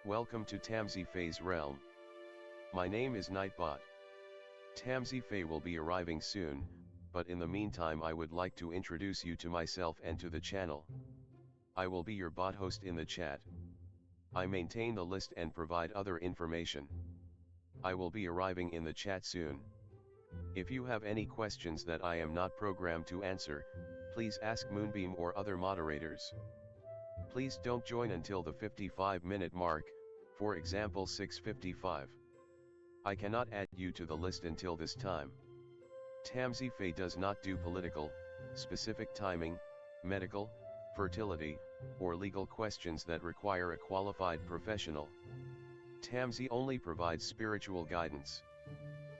Welcome to tamsyfae's realm. My name is Nightbot. Tamsyfae will be arriving soon, but in the meantime I would like to introduce you to myself and to the channel. I will be your bot host in the chat. I maintain the list and provide other information. I will be arriving in the chat soon. If you have any questions that I am not programmed to answer, please ask Moonbeam or other moderators. Please don't join until the 55-minute mark, for example 6:55. I cannot add you to the list until this time. Tamsyfae does not do political, specific timing, medical, fertility, or legal questions that require a qualified professional. Tamsy only provides spiritual guidance.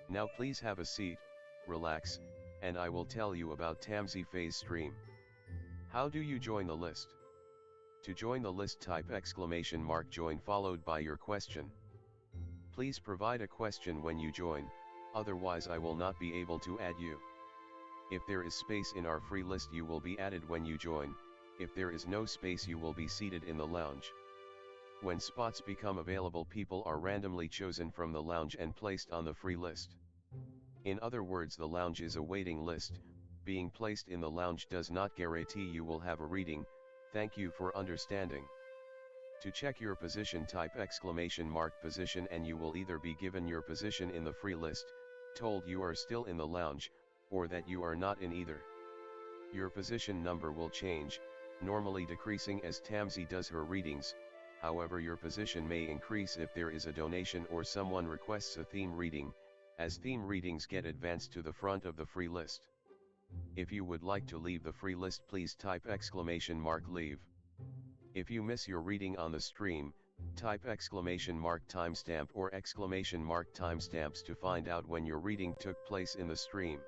Now please have a seat, relax, and I will tell you about Tamsyfae's stream. How do you join the list? To join the list, type !join followed by your question. Please provide a question when you join, otherwise I will not be able to add you. If there is space in our free list you will be added when you join, if there is no space you will be seated in the lounge. When spots become available, people are randomly chosen from the lounge and placed on the free list. In other words, the lounge is a waiting list. Being placed in the lounge does not guarantee you will have a reading. Thank you for understanding. To check your position, type !position and you will either be given your position in the free list, told you are still in the lounge, or that you are not in either. Your position number will change, normally decreasing as Tamsy does her readings. However, your position may increase if there is a donation or someone requests a theme reading, as theme readings get advanced to the front of the free list. If you would like to leave the free list, please type !leave. If you miss your reading on the stream, type !timestamp or !timestamps to find out when your reading took place in the stream.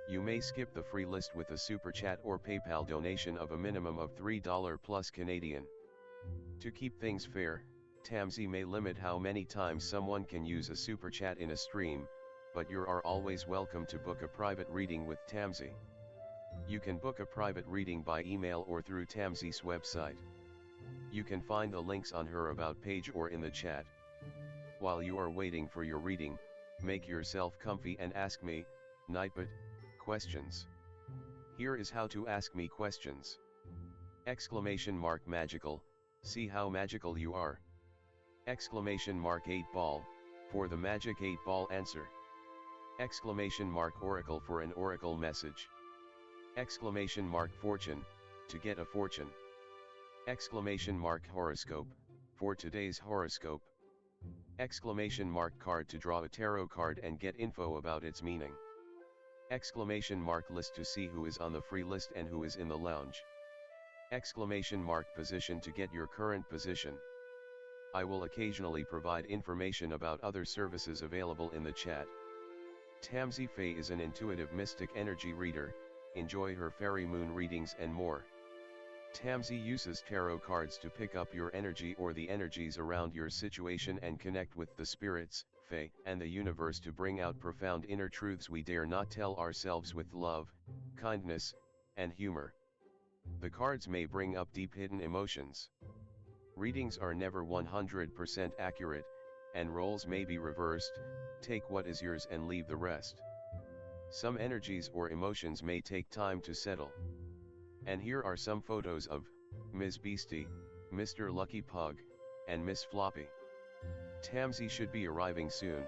You may skip the free list with a super chat or PayPal donation of a minimum of $3 plus Canadian. To keep things fair, Tamsy may limit how many times someone can use a super chat in a stream, but you are always welcome to book a private reading with Tamsy. You can book a private reading by email or through Tamsy's website. You can find the links on her about page or in the chat. While you are waiting for your reading, make yourself comfy and ask me, Nightbot, questions. Here is how to ask me questions. !magical, see how magical you are. !8ball, for the magic 8-ball answer. !oracle for an oracle message. !fortune, to get a fortune. !horoscope, for today's horoscope. !card to draw a tarot card and get info about its meaning. !list to see who is on the free list and who is in the lounge. !position to get your current position. I will occasionally provide information about other services available in the chat. Tamsyfae is an intuitive mystic energy reader. Enjoy her fairy moon readings and more. Tamsy uses tarot cards to pick up your energy or the energies around your situation and connect with the spirits, fae, and the universe to bring out profound inner truths we dare not tell ourselves with love, kindness, and humor. The cards may bring up deep hidden emotions. Readings are never 100% accurate, and roles may be reversed. Take what is yours and leave the rest. Some energies or emotions may take time to settle. And here are some photos of Ms. Beastie, Mr. Lucky Pug, and Miss Floppy. Tamsy should be arriving soon.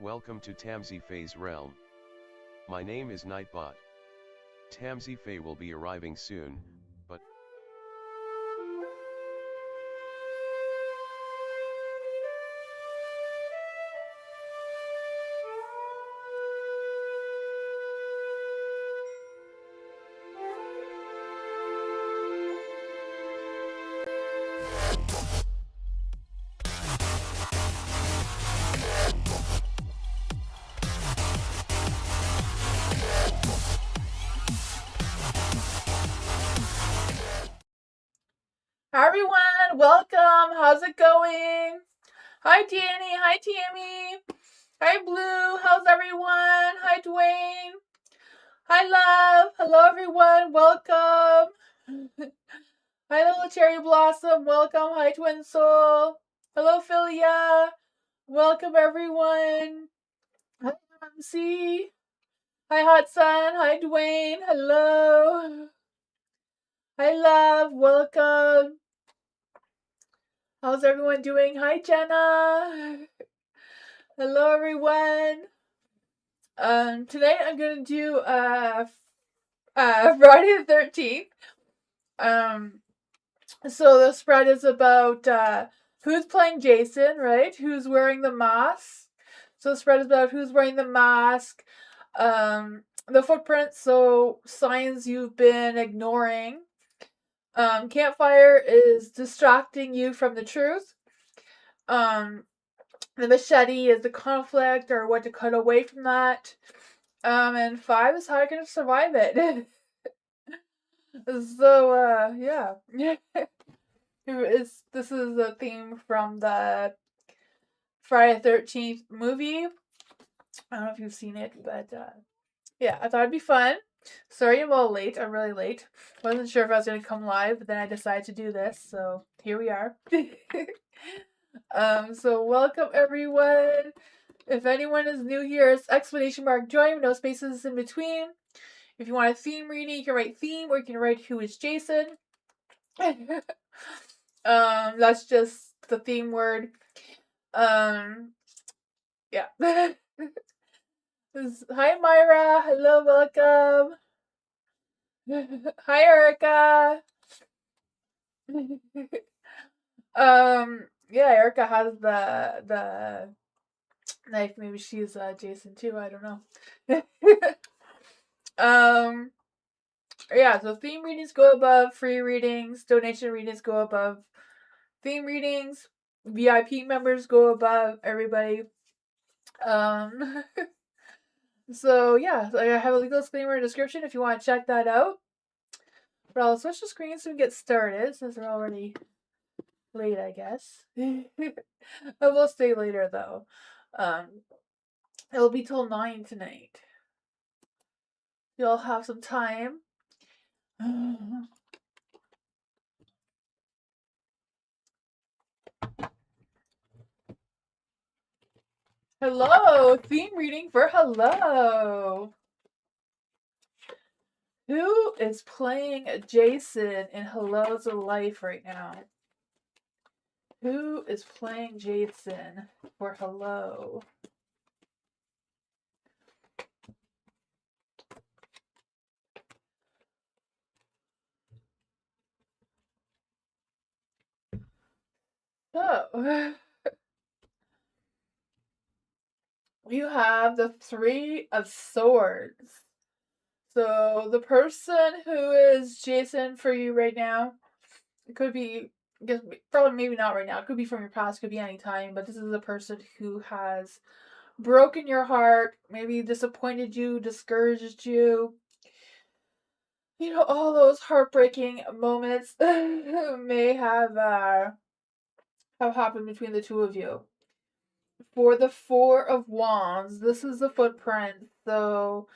Welcome to tamsyfae's realm. My name is Nightbot. Tamsyfae will be arriving soon, but Hi everyone, welcome. How's it going? Hi Danny, hi Tammy, hi Blue, how's everyone? Hi Dwayne, hi Love, hello everyone, welcome. Hi little Cherry Blossom, welcome. Hi Twin Soul, hello Philia, welcome everyone. Hi MC, hi Hot Sun, hi Dwayne, hello. Hi Love, welcome. How's everyone doing? Hi Jenna. Hello everyone. Tonight I'm gonna do Friday the 13th. So the spread is about who's playing Jason, right? Who's wearing the mask. So the spread is about who's wearing the mask, the footprints, so signs you've been ignoring. Campfire is distracting you from the truth. The machete is the conflict or what to cut away from that. And 5 is how you're gonna survive it. So, yeah. This is a theme from the Friday the 13th movie. I don't know if you've seen it, but yeah, I thought it'd be fun. Sorry I'm a little late. I'm really late. Wasn't sure if I was gonna come live, but then I decided to do this, so here we are. So welcome everyone. If anyone is new here, it's exclamation mark join, no spaces in between. If you want a theme reading, you can write theme or you can write who is Jason. That's just the theme word. Yeah. Hi Myra, hello, welcome. Hi Erica. Yeah, Erica has the knife. Maybe she's Jason too. I don't know. Yeah. So theme readings go above free readings. Donation readings go above theme readings. VIP members go above everybody. So yeah, I have a legal disclaimer description if you want to check that out. But I'll switch the screen so we get started since we're already late, I guess. I will stay later though. It'll be till 9 tonight. You'll have some time. Hello! Theme reading for hello! Who is playing Jason in Hello's life right now? Who is playing Jason for hello? So, you have the 3 of Swords. So, the person who is Jason for you right now, it could be, probably maybe not right now, it could be from your past, could be any time, but this is a person who has broken your heart, maybe disappointed you, discouraged you. You know, all those heartbreaking moments may have happened between the two of you. For the 4 of Wands, this is the footprint. So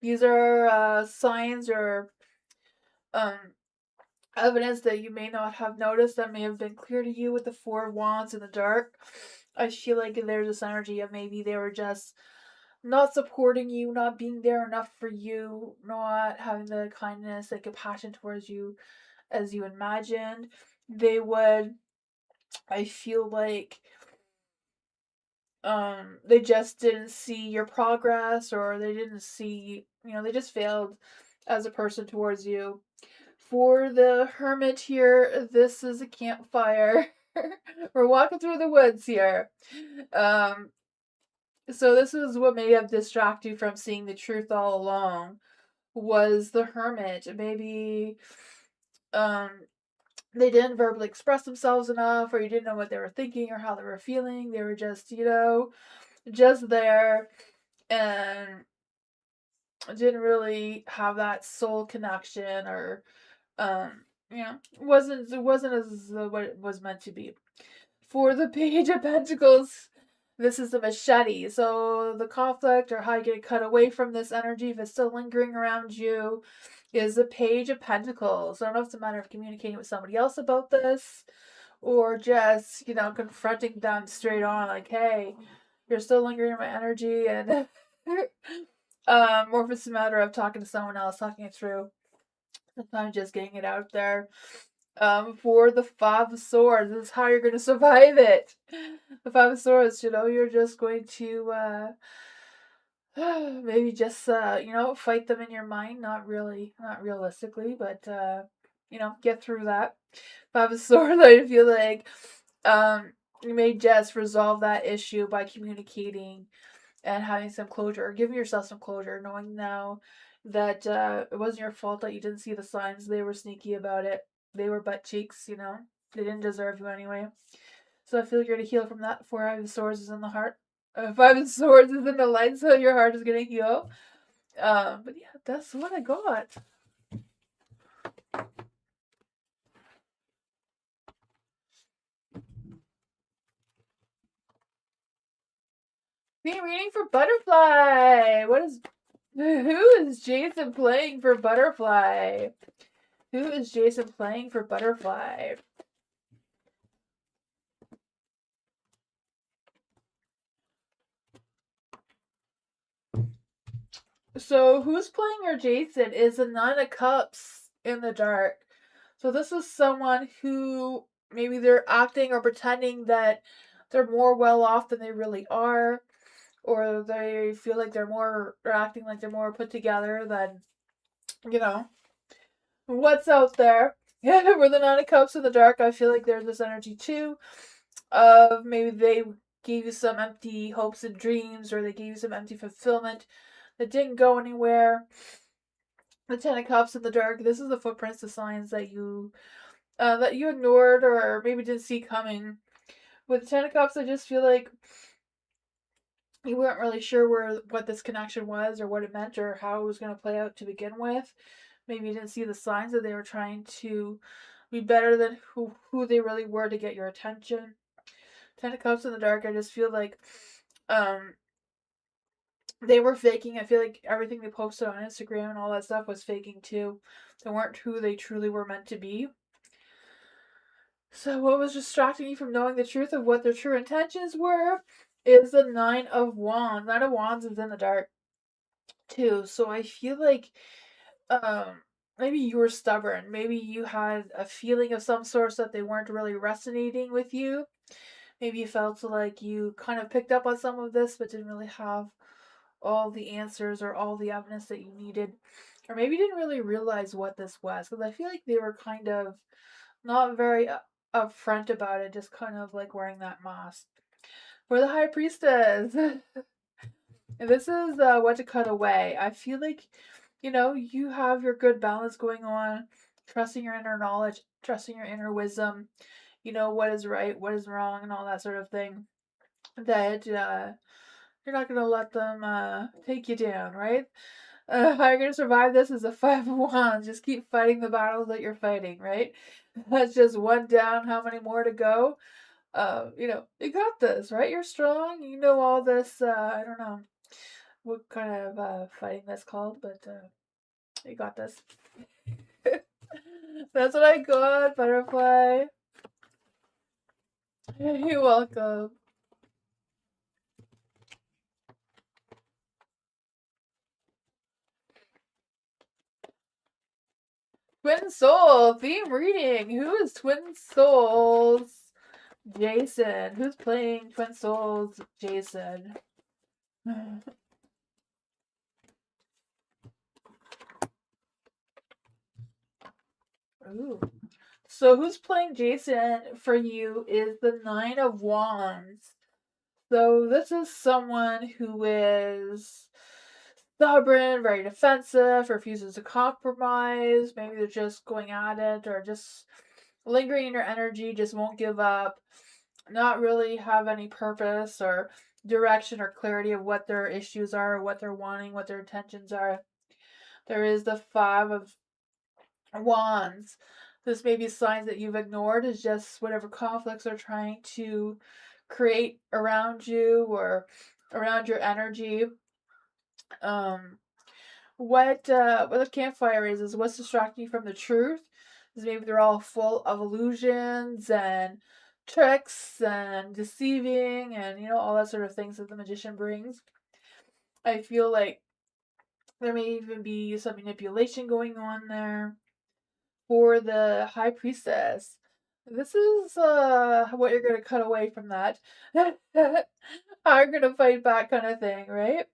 these are signs or um, evidence that you may not have noticed that may have been clear to you with the 4 of Wands in the dark. I feel like there's this energy of maybe they were just not supporting you, not being there enough for you, not having the kindness and compassion towards you as you imagined. They would, I feel like, they just didn't see your progress, or they didn't see, they just failed as a person towards you. For the hermit here, this is a campfire. We're walking through the woods here. Um, so this is what may have distracted you from seeing the truth all along, was the hermit. Maybe um, they didn't verbally express themselves enough, or you didn't know what they were thinking or how they were feeling. They were just, just there, and didn't really have that soul connection, or it wasn't as what it was meant to be. For the Page of Pentacles, this is the machete. So the conflict, or how you get cut away from this energy if it's still lingering around you, is the Page of Pentacles. I don't know if it's a matter of communicating with somebody else about this, or just, confronting them straight on, like, hey, you're still lingering in my energy, and or if it's a matter of talking to someone else, talking it through. Sometimes just getting it out there. For the Five of Swords, this is how you're going to survive it. The Five of Swords, you're just going to maybe just fight them in your mind, not realistically, but get through that. Five of Swords, I feel like you may just resolve that issue by communicating and having some closure, or giving yourself some closure, knowing now that it wasn't your fault that you didn't see the signs. They were sneaky about it. They were butt cheeks, They didn't deserve you anyway. So I feel you're going to heal from that. Five of Swords is in the heart. Five of Swords is in the light, so your heart is going to heal. But yeah, that's what I got. Theme reading for Butterfly. Who is Jason playing for Butterfly? Who is Jason playing for Butterfly? So who's playing your Jason is the Nine of Cups in the dark. So this is someone who maybe they're acting or pretending that they're more well off than they really are, or they feel like they're acting like they're more put together than, you know, what's out there. Yeah, we're the Nine of Cups in the dark. I feel like there's this energy too of maybe they gave you some empty hopes and dreams, or they gave you some empty fulfillment that didn't go anywhere. The Ten of Cups in the dark. This is the footprints, the signs that you ignored, or maybe didn't see coming. With the Ten of Cups, I just feel like you weren't really sure what this connection was, or what it meant, or how it was going to play out to begin with. Maybe you didn't see the signs that they were trying to be better than who they really were to get your attention. Ten of Cups in the dark, I just feel like they were faking. I feel like everything they posted on Instagram and all that stuff was faking too. They weren't who they truly were meant to be. So what was distracting you from knowing the truth of what their true intentions were is the Nine of Wands. Nine of Wands is in the dark too. So I feel like maybe you were stubborn. Maybe you had a feeling of some sort that they weren't really resonating with you. Maybe you felt like you kind of picked up on some of this but didn't really have all the answers or all the evidence that you needed. Or maybe you didn't really realize what this was, because I feel like they were kind of not very upfront about it, just kind of like wearing that mask. For the High Priestess, and this is what to cut away. I feel like, you have your good balance going on, trusting your inner knowledge, trusting your inner wisdom, what is right, what is wrong, and all that sort of thing. That you're not going to let them take you down, right? How you're going to survive this is a Five of Wands. Just keep fighting the battles that you're fighting, right? That's just one down. How many more to go? You got this, right? You're strong. You know all this. I don't know what kind of fighting that's called, but you got this. That's what I got, Butterfly. You're welcome. Twin Soul theme reading. Who is Twin Souls? Jason. Who's playing Twin Souls Jason? Ooh. So who's playing Jason for you is the Nine of Wands. So this is someone who is stubborn, very defensive, refuses to compromise. Maybe they're just going at it or just lingering in your energy, just won't give up, not really have any purpose or direction or clarity of what their issues are, what they're wanting, what their intentions are. There is the Five of Wands. This may be signs that you've ignored, is just whatever conflicts are trying to create around you or around your energy. Um, what the campfire is what's distracting you from the truth. Is maybe they're all full of illusions and tricks and deceiving and all that sort of things that the magician brings. I feel like there may even be some manipulation going on there. For the high priestess, this is what you're gonna cut away from that. I'm gonna fight back kind of thing, right?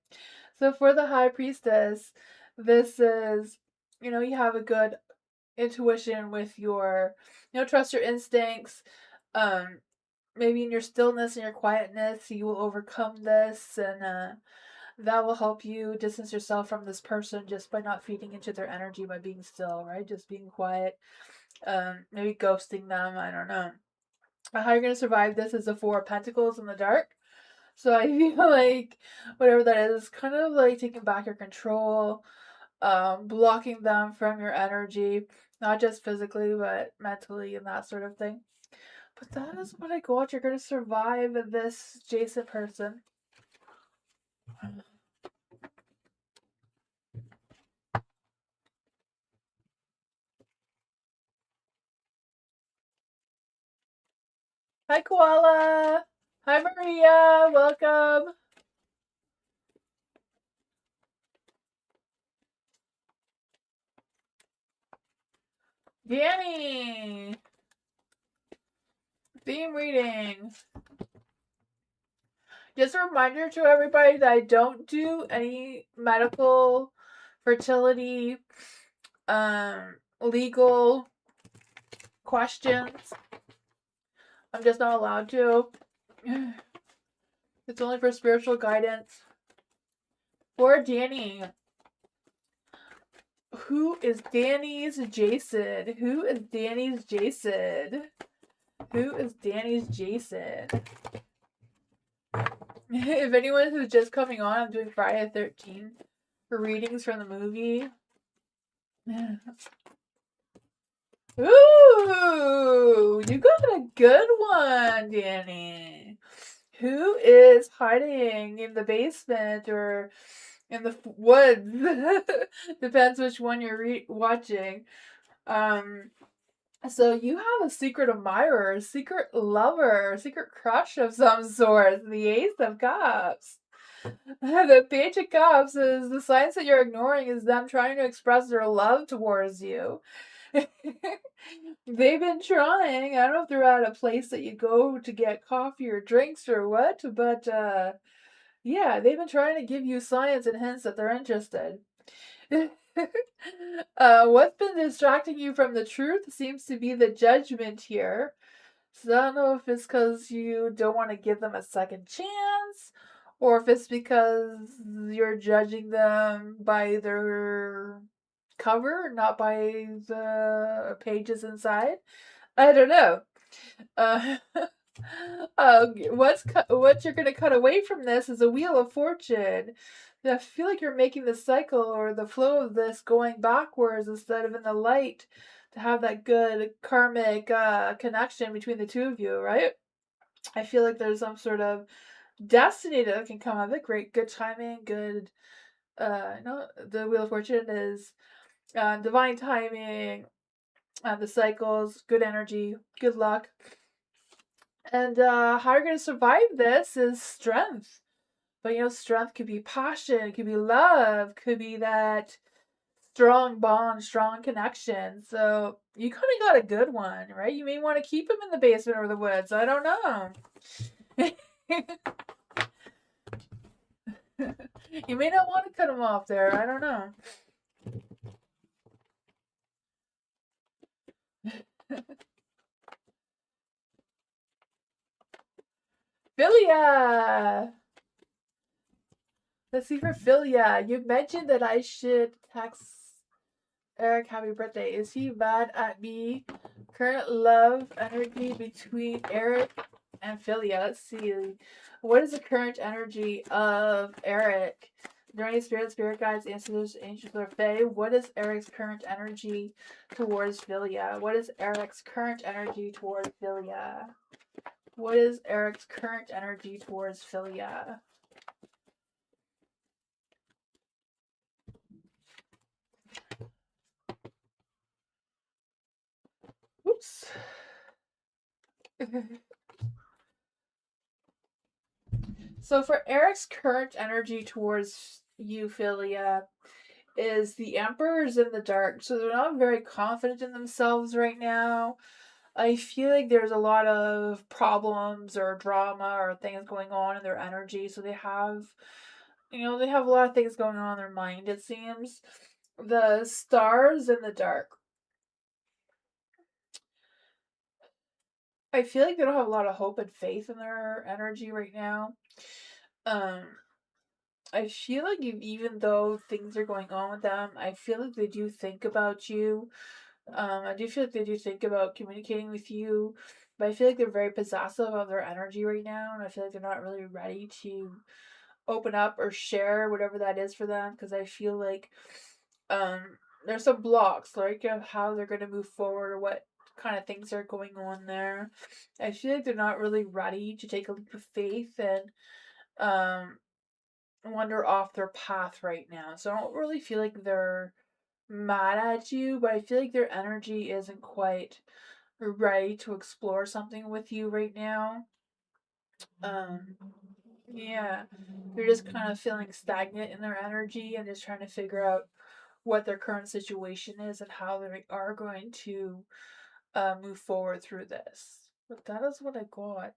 So for the high priestess, this is you have a good intuition with your trust your instincts. Um Maybe in your stillness and your quietness you will overcome this, and that will help you distance yourself from this person just by not feeding into their energy, by being still, right? Just being quiet. Maybe ghosting them. I don't know. How you're gonna survive this is the Four of Pentacles in the dark. So I feel like whatever that is, kind of like taking back your control, blocking them from your energy, not just physically but mentally and that sort of thing. But that is what I got. You're gonna survive this Jason person. Hi, Koala. Hi, Maria. Welcome. Danny. Theme reading. Just a reminder to everybody that I don't do any medical, fertility, legal questions. I'm just not allowed to. It's only for spiritual guidance. For Danny. Who is Danny's Jason? Who is Danny's Jason? Who is Danny's Jason? If anyone who's just coming on, I'm doing Friday the 13th for readings from the movie. Ooh, you got a good one, Danny. Who is hiding in the basement or in the woods? Depends which one you're watching. So you have a secret admirer, secret lover, secret crush of some sort. The Ace of Cups. The Page of Cups is the signs that you're ignoring is them trying to express their love towards you. They've been trying. I don't know if they're at a place that you go to get coffee or drinks or what, but yeah, they've been trying to give you signs and hints that they're interested. What's been distracting you from the truth seems to be the judgment here. So I don't know if it's because you don't want to give them a second chance, or if it's because you're judging them by their cover, not by the pages inside. I don't know. Uh, what you're gonna cut away from this is a Wheel of Fortune. I feel like you're making the cycle or the flow of this going backwards instead of in the light to have that good karmic connection between the two of you, right? I feel like there's some sort of destiny that can come of it. Great, good timing, good. The Wheel of Fortune is divine timing, the cycles, good energy, good luck. And how you're going to survive this is strength. But strength could be passion, it could be love, could be that strong bond, strong connection. So you kind of got a good one, right? You may want to keep him in the basement or the woods. I don't know. You may not want to cut him off there. I don't know. Philia! Let's see for Philia. You mentioned that I should text Eric happy birthday. Is he mad at me? Current love energy between Eric and Philia. Let's see. What is the current energy of Eric? Are there any spirit guides, ancestors, angels, or fae? What is Eric's current energy towards Philia? What is Eric's current energy towards Philia? What is Eric's current energy towards Philia? Oops. So for Eric's current energy towards you, Philia, is the Emperor's in the dark. So they're not very confident in themselves right now. I feel like there's a lot of problems or drama or things going on in their energy. So they have, they have a lot of things going on in their mind, it seems. The Stars in the dark. I feel like they don't have a lot of hope and faith in their energy right now. Um, I feel like even though things are going on with them, I feel like they do think about you. I do feel like they do think about communicating with you, but I feel like they're very possessive of their energy right now, and I feel like they're not really ready to open up or share whatever that is for them because I feel like um there's some blocks like of how they're going to move forward or what kind of things are going on there. I feel like they're not really ready to take a leap of faith and um wander off their path right now. So I don't really feel like they're mad at you, but I feel like their energy isn't quite ready to explore something with you right now. Um, yeah, they're just kind of feeling stagnant in their energy and just trying to figure out what their current situation is and how they are going to move forward through this. But that is what I got.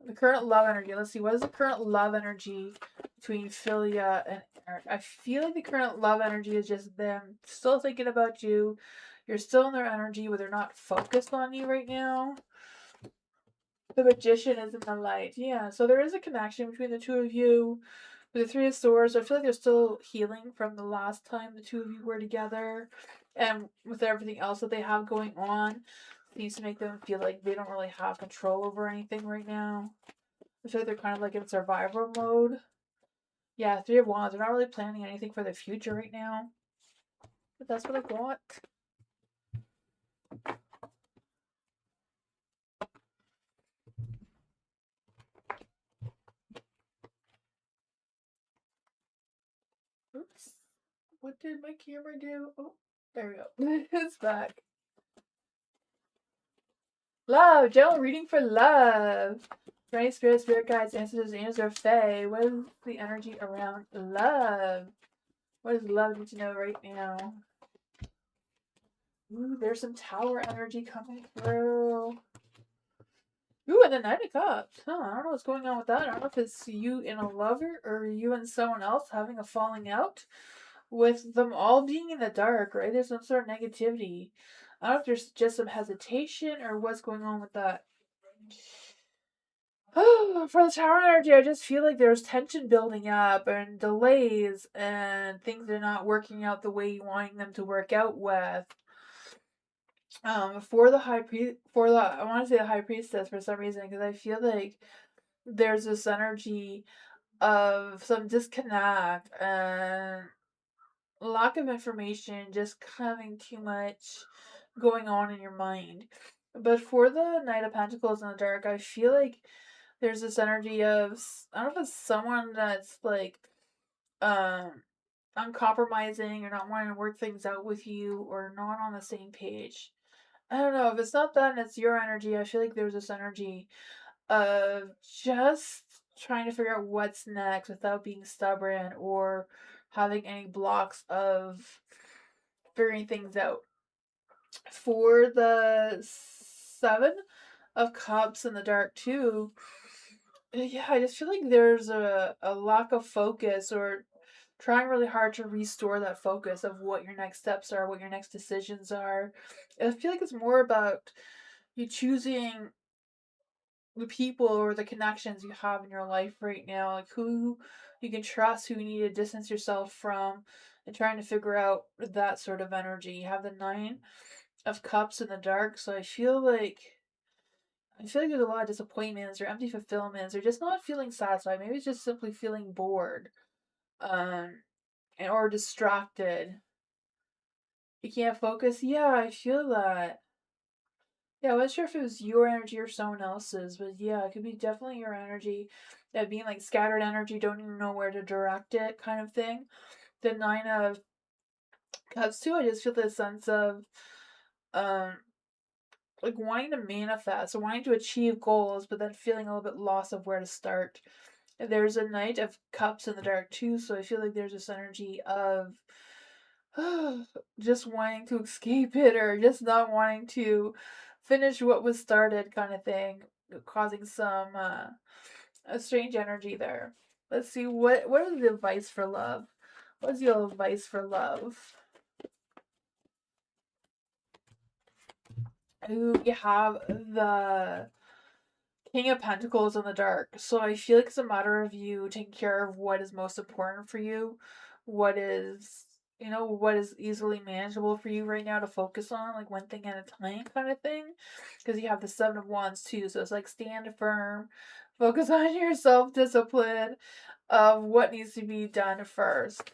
The current love energy. Let's see. What is the current love energy between Philia and Eric? I feel like the current love energy is just them still thinking about you. You're still in their energy, but they're not focused on you right now. The magician is in the light. Yeah, so there is a connection between the two of you. With the Three of Swords, I feel like they're still healing from the last time the two of you were together. And with everything else that they have going on, it needs to make them feel like they don't really have control over anything right now. I feel like they're kind of like in survival mode. Yeah, Three of Wands. They're not really planning anything for the future right now. But that's what I got. Oops. What did my camera do? Oh, there we go. It's back. Love. General reading for love. Right, spirit guides, ancestors, angels, or fae. What is the energy around love? What does love need to know right now? Ooh, there's some tower energy coming through. Ooh, and the Knight of Cups. Huh, I don't know what's going on with that. I don't know if it's you and a lover or you and someone else having a falling out. With them all being in the dark, right? There's some sort of negativity. I don't know if there's just some hesitation or what's going on with that. For the tower energy, I just feel like there's tension building up and delays and things are not working out the way you wanting them to work out with. For the I want to say the high priestess for some reason because I feel like there's this energy of some disconnect and lack of information, just having too much going on in your mind. But for the Knight of Pentacles in the dark, I feel like there's this energy of I don't know if it's someone that's like um uncompromising or not wanting to work things out with you or not on the same page. I don't know. If it's not that and it's your energy, I feel like there's this energy of just trying to figure out what's next without being stubborn or having any blocks of figuring things out. For the Seven of Cups in the dark too, yeah, I just feel like there's a lack of focus or trying really hard to restore that focus of what your next steps are, what your next decisions are. I feel like it's more about you choosing the people or the connections you have in your life right now, like who you can trust, who you need to distance yourself from, and trying to figure out that sort of energy. You have the Nine of Cups in the dark, so I feel like there's a lot of disappointments or empty fulfillments or just not feeling satisfied. Maybe it's just simply feeling bored, um, or distracted. You can't focus. Yeah, I feel that. Yeah, I wasn't sure if it was your energy or someone else's, but yeah, it could be definitely your energy. That being like scattered energy, don't even know where to direct it, kind of thing. The Nine of Cups too. I just feel the sense of, um, like wanting to manifest or wanting to achieve goals, but then feeling a little bit lost of where to start. There's a Knight of Cups in the dark too, so I feel like there's this energy of just wanting to escape it or just not wanting to finish what was started, kind of thing, causing some a strange energy there. Let's see what is the advice for love. What's your advice for love? Ooh, you have the King of Pentacles in the dark. So I feel like it's a matter of you taking care of what is most important for you, what is, what is easily manageable for you right now to focus on, like one thing at a time kind of thing. Because you have the Seven of Wands too. So it's like stand firm, focus on your self discipline of what needs to be done first.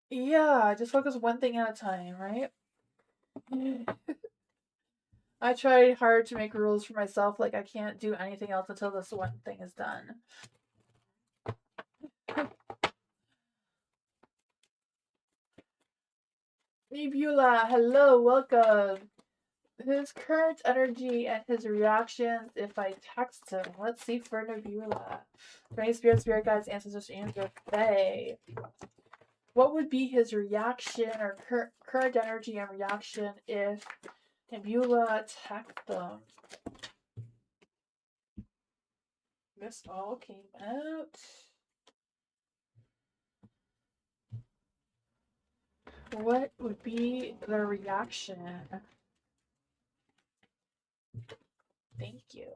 Yeah, just focus one thing at a time, right? I try hard to make rules for myself, like I can't do anything else until this one thing is done. Nebula, hello, welcome. His current energy and his reactions if I text him. Let's see for Nebula. For any spirit guides, ancestors, and your fae. What would be his reaction or current energy and reaction if Nebula attacked them? This all came out. What would be the reaction? Thank you.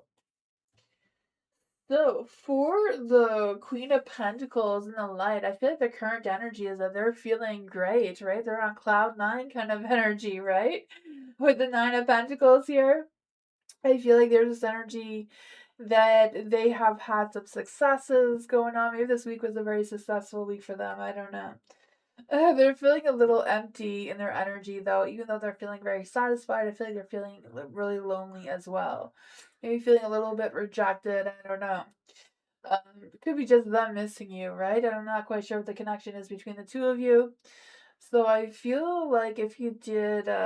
So for the Queen of Pentacles in the light, I feel like the current energy is that they're feeling great, right? They're on cloud nine kind of energy, right? With the Nine of Pentacles here, I feel like there's this energy that they have had some successes going on. Maybe this week was a very successful week for them. I don't know. They're feeling a little empty in their energy, though. Even though they're feeling very satisfied, I feel like they're feeling really lonely as well. Maybe feeling a little bit rejected. I don't know. It could be just them missing you, right? I'm not quite sure what the connection is between the two of you. So I feel like if you did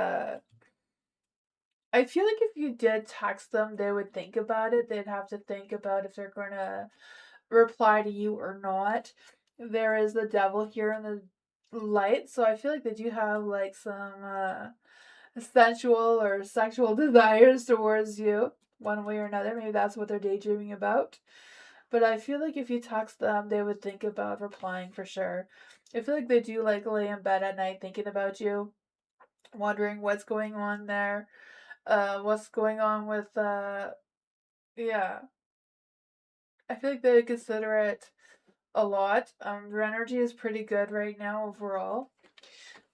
text them, they would think about it. They'd have to think about if they're gonna reply to you or not. There is the devil here in the light, so I feel like they do have like some sensual or sexual desires towards you, one way or another. Maybe that's what they're daydreaming about. But I feel like if you text them, they would think about replying for sure. I feel like they do like lay in bed at night thinking about you, wondering what's going on there, what's going on with yeah. I feel like they consider it a lot. Their energy is pretty good right now overall.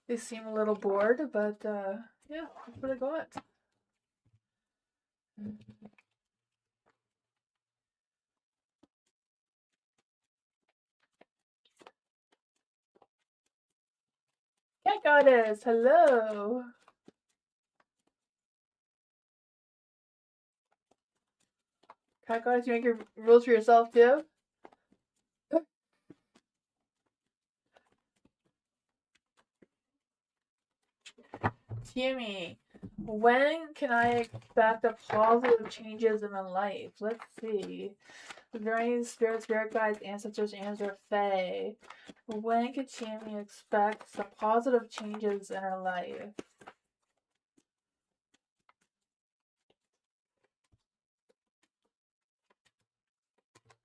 They seem a little bored, but yeah, that's what I got. Cat Goddess, hello. Cat Goddess, you make your rules for yourself too? Timmy, When can I expect the positive changes in my life? Let's see. Varying spirits, spirit guides, ancestors, and or fae. When can Tammy expect some positive changes in her life?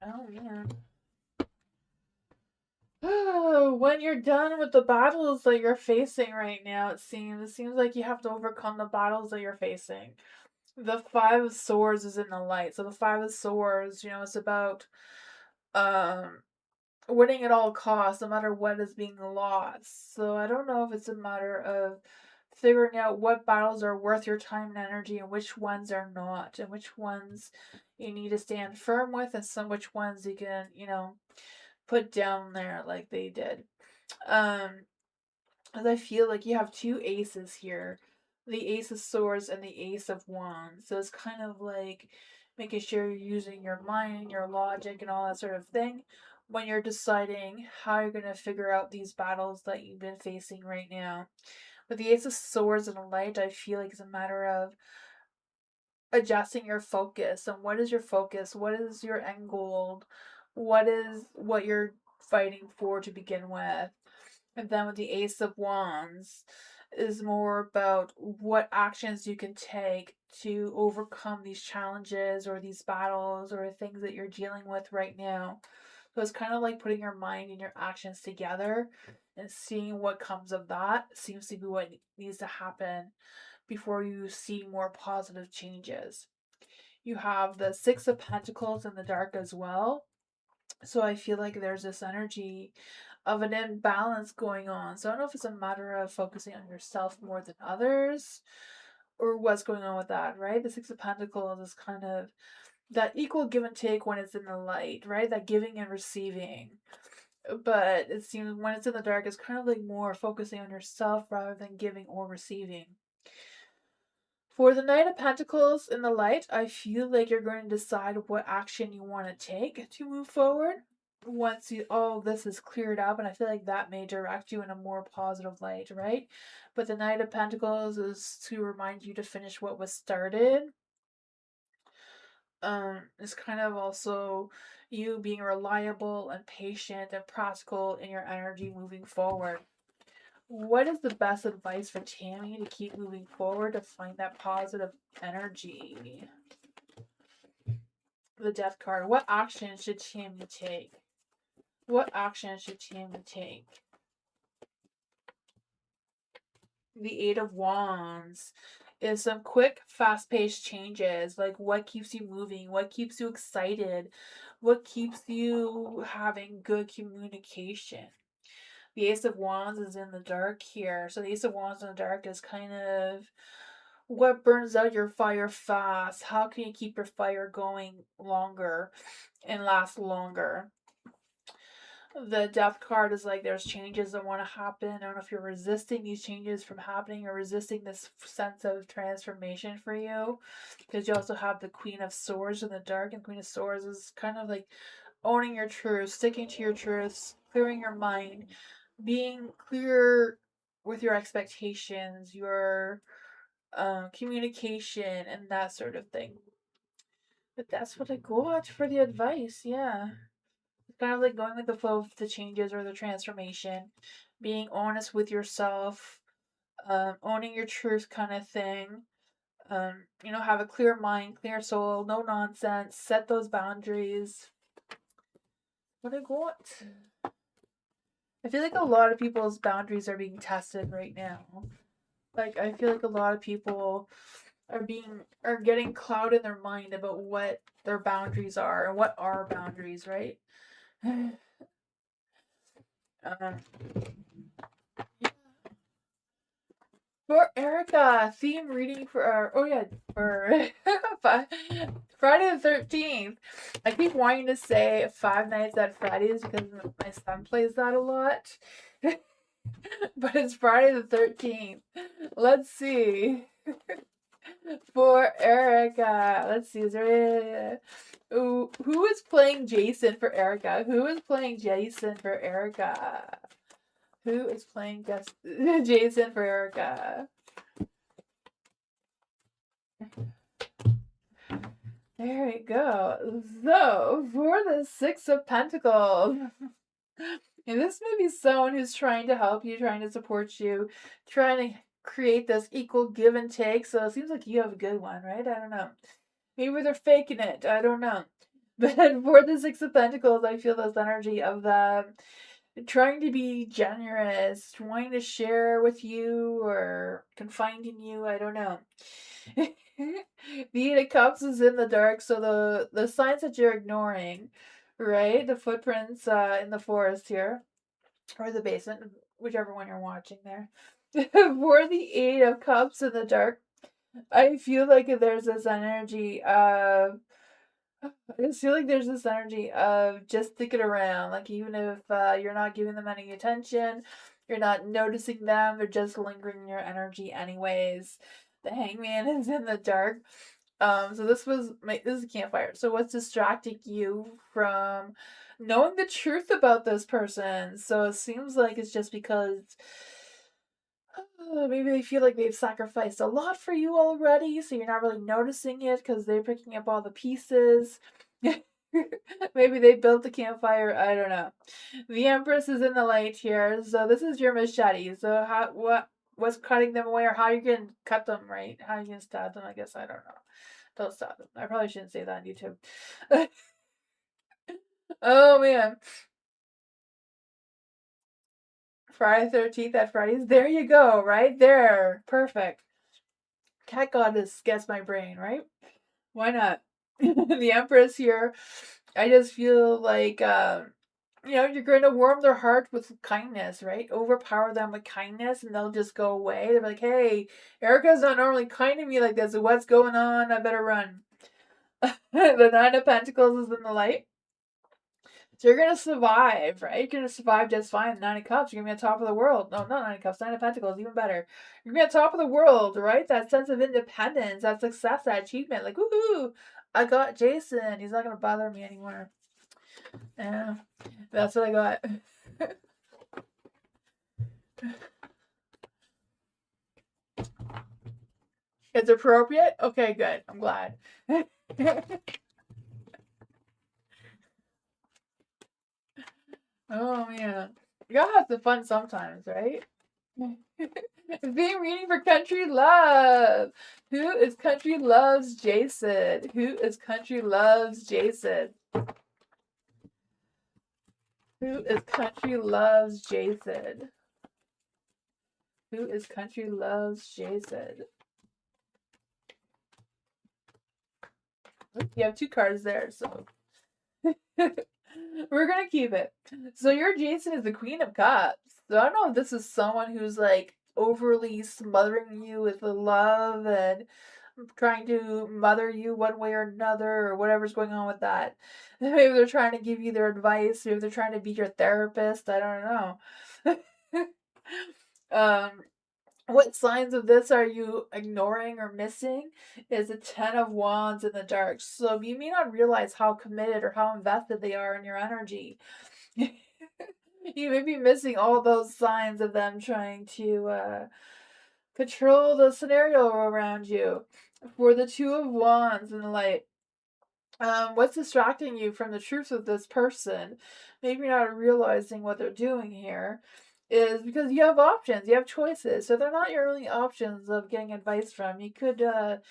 Oh man. When you're done with the battles that you're facing right now, it seems like you have to overcome the battles that you're facing. The Five of Swords is in the light. So the Five of Swords, it's about um winning at all costs, no matter what is being lost. So I don't know if it's a matter of figuring out what battles are worth your time and energy and which ones are not, and which ones you need to stand firm with, and some which ones you can, put down there like they did. Um, as I feel like you have two aces here, the Ace of Swords and the Ace of Wands. So it's kind of like making sure you're using your mind, your logic, and all that sort of thing when you're deciding how you're going to figure out these battles that you've been facing right now. With the Ace of Swords and the Light, I feel like it's a matter of adjusting your focus. And what is your focus? What is your end goal? What is what you're fighting for to begin with? And then with the Ace of Wands is more about what actions you can take to overcome these challenges or these battles or things that you're dealing with right now. So it's kind of like putting your mind and your actions together and seeing what comes of that seems to be what needs to happen before you see more positive changes. You have the Six of Pentacles in the dark as well. So I feel like there's this energy of an imbalance going on. So I don't know if it's a matter of focusing on yourself more than others or what's going on with that, right? The Six of Pentacles is kind of that equal give and take when it's in the light, right? That giving and receiving. But it seems when it's in the dark, it's kind of like more focusing on yourself rather than giving or receiving. For the Knight of Pentacles in the light, I feel like you're going to decide what action you want to take to move forward once all this is cleared up, and I feel like that may direct you in a more positive light, right? But the Knight of Pentacles is to remind you to finish what was started. It's kind of also you being reliable and patient and practical in your energy moving forward. What is the best advice for Tammy to keep moving forward to find that positive energy? The Death card. What action should Tammy take? What action should Tammy take? The Eight of Wands is some quick, fast-paced changes. Like what keeps you moving? What keeps you excited? What keeps you having good communication? The Ace of Wands is in the dark here. So the Ace of Wands in the dark is kind of what burns out your fire fast. How can you keep your fire going longer and last longer? The Death card is like there's changes that want to happen. I don't know if you're resisting these changes from happening or resisting this sense of transformation for you. Because you also have the Queen of Swords in the dark, and Queen of Swords is kind of like owning your truth, sticking to your truths, clearing your mind, being clear with your expectations, your communication, and that sort of thing. But that's what I got for the advice, yeah. It's kind of like going with the flow of the changes or the transformation, being honest with yourself, owning your truth kind of thing. Have a clear mind, clear soul, no nonsense, set those boundaries. What I got? I feel like a lot of people's boundaries are being tested right now. Like I feel like a lot of people are getting cloud in their mind about what their boundaries are and what are boundaries, right? um, for Erica, theme reading for for Friday the 13th. I keep wanting to say Five Nights at Freddy's because my son plays that a lot. But it's Friday the 13th. Let's see. For Erica. Let's see. Is there Ooh, who is playing Jason for Erica? Who is playing Jason for Erica? Who is playing Jason for Erica? There we go. So, for the Six of Pentacles, and this may be someone who's trying to help you, trying to support you, trying to create this equal give and take. So it seems like you have a good one, right? I don't know. Maybe they're faking it. I don't know. But for the Six of Pentacles, I feel this energy of them trying to be generous, wanting to share with you or confide in you. I don't know. The Eight of Cups is in the dark, so the signs that you're ignoring, right? The footprints in the forest here, or the basement, whichever one you're watching there. For the Eight of Cups in the dark, I feel like there's this energy of I just feel like there's this energy of just sticking around. Like, even if you're not giving them any attention, you're not noticing them, they're just lingering in your energy anyways. The Hangman is in the dark. So this is a campfire. So what's distracting you from knowing the truth about this person? So it seems like it's just because maybe they feel like they've sacrificed a lot for you already, so you're not really noticing it because they're picking up all the pieces. Maybe they built the campfire. I don't know. The Empress is in the light here, so this is your machete. So what's cutting them away, or how you can cut them, right? How you can stab them? I guess I don't know. Don't stab them. I probably shouldn't say that on YouTube. Oh man, Friday 13th at Freddy's. There you go, right there, perfect. Cat Goddess gets my brain, right? Why not? The Empress here. I just feel like you're going to warm their heart with kindness, right? Overpower them with kindness, and they'll just go away. They're like, "Hey, Erica's not normally kind to me like this. So what's going on? I better run." The Nine of Pentacles is in the light. So you're gonna survive, right? You're gonna survive just fine. Nine of Cups, you're gonna be on top of the world. No, not Nine of Cups, Nine of Pentacles, even better. You're gonna be on top of the world, right? That sense of independence, that success, that achievement. Like, woohoo! I got Jason. He's not gonna bother me anymore. Yeah, that's what I got. It's appropriate? Okay, good. I'm glad. Oh man. You gotta have some fun sometimes, right? It's being reading for Country Love. Who is Country Loves Jason? Who is Country Loves Jason? Who is Country Loves Jason? Who is Country Loves Jason? You have two cards there, so we're gonna keep it. So your Jason is the Queen of Cups. So I don't know if this is someone who's like overly smothering you with love and trying to mother you one way or another, or whatever's going on with that. Maybe they're trying to give you their advice, maybe they're trying to be your therapist. I don't know. um, what signs of this are you ignoring or missing? Is a Ten of Wands in the dark. So you may not realize how committed or how invested they are in your energy. You may be missing all those signs of them trying to control the scenario around you. For the Two of Wands in the light, what's distracting you from the truth of this person? Maybe you're not realizing what they're doing here is because you have options, you have choices. So they're not your only options of getting advice from. You could there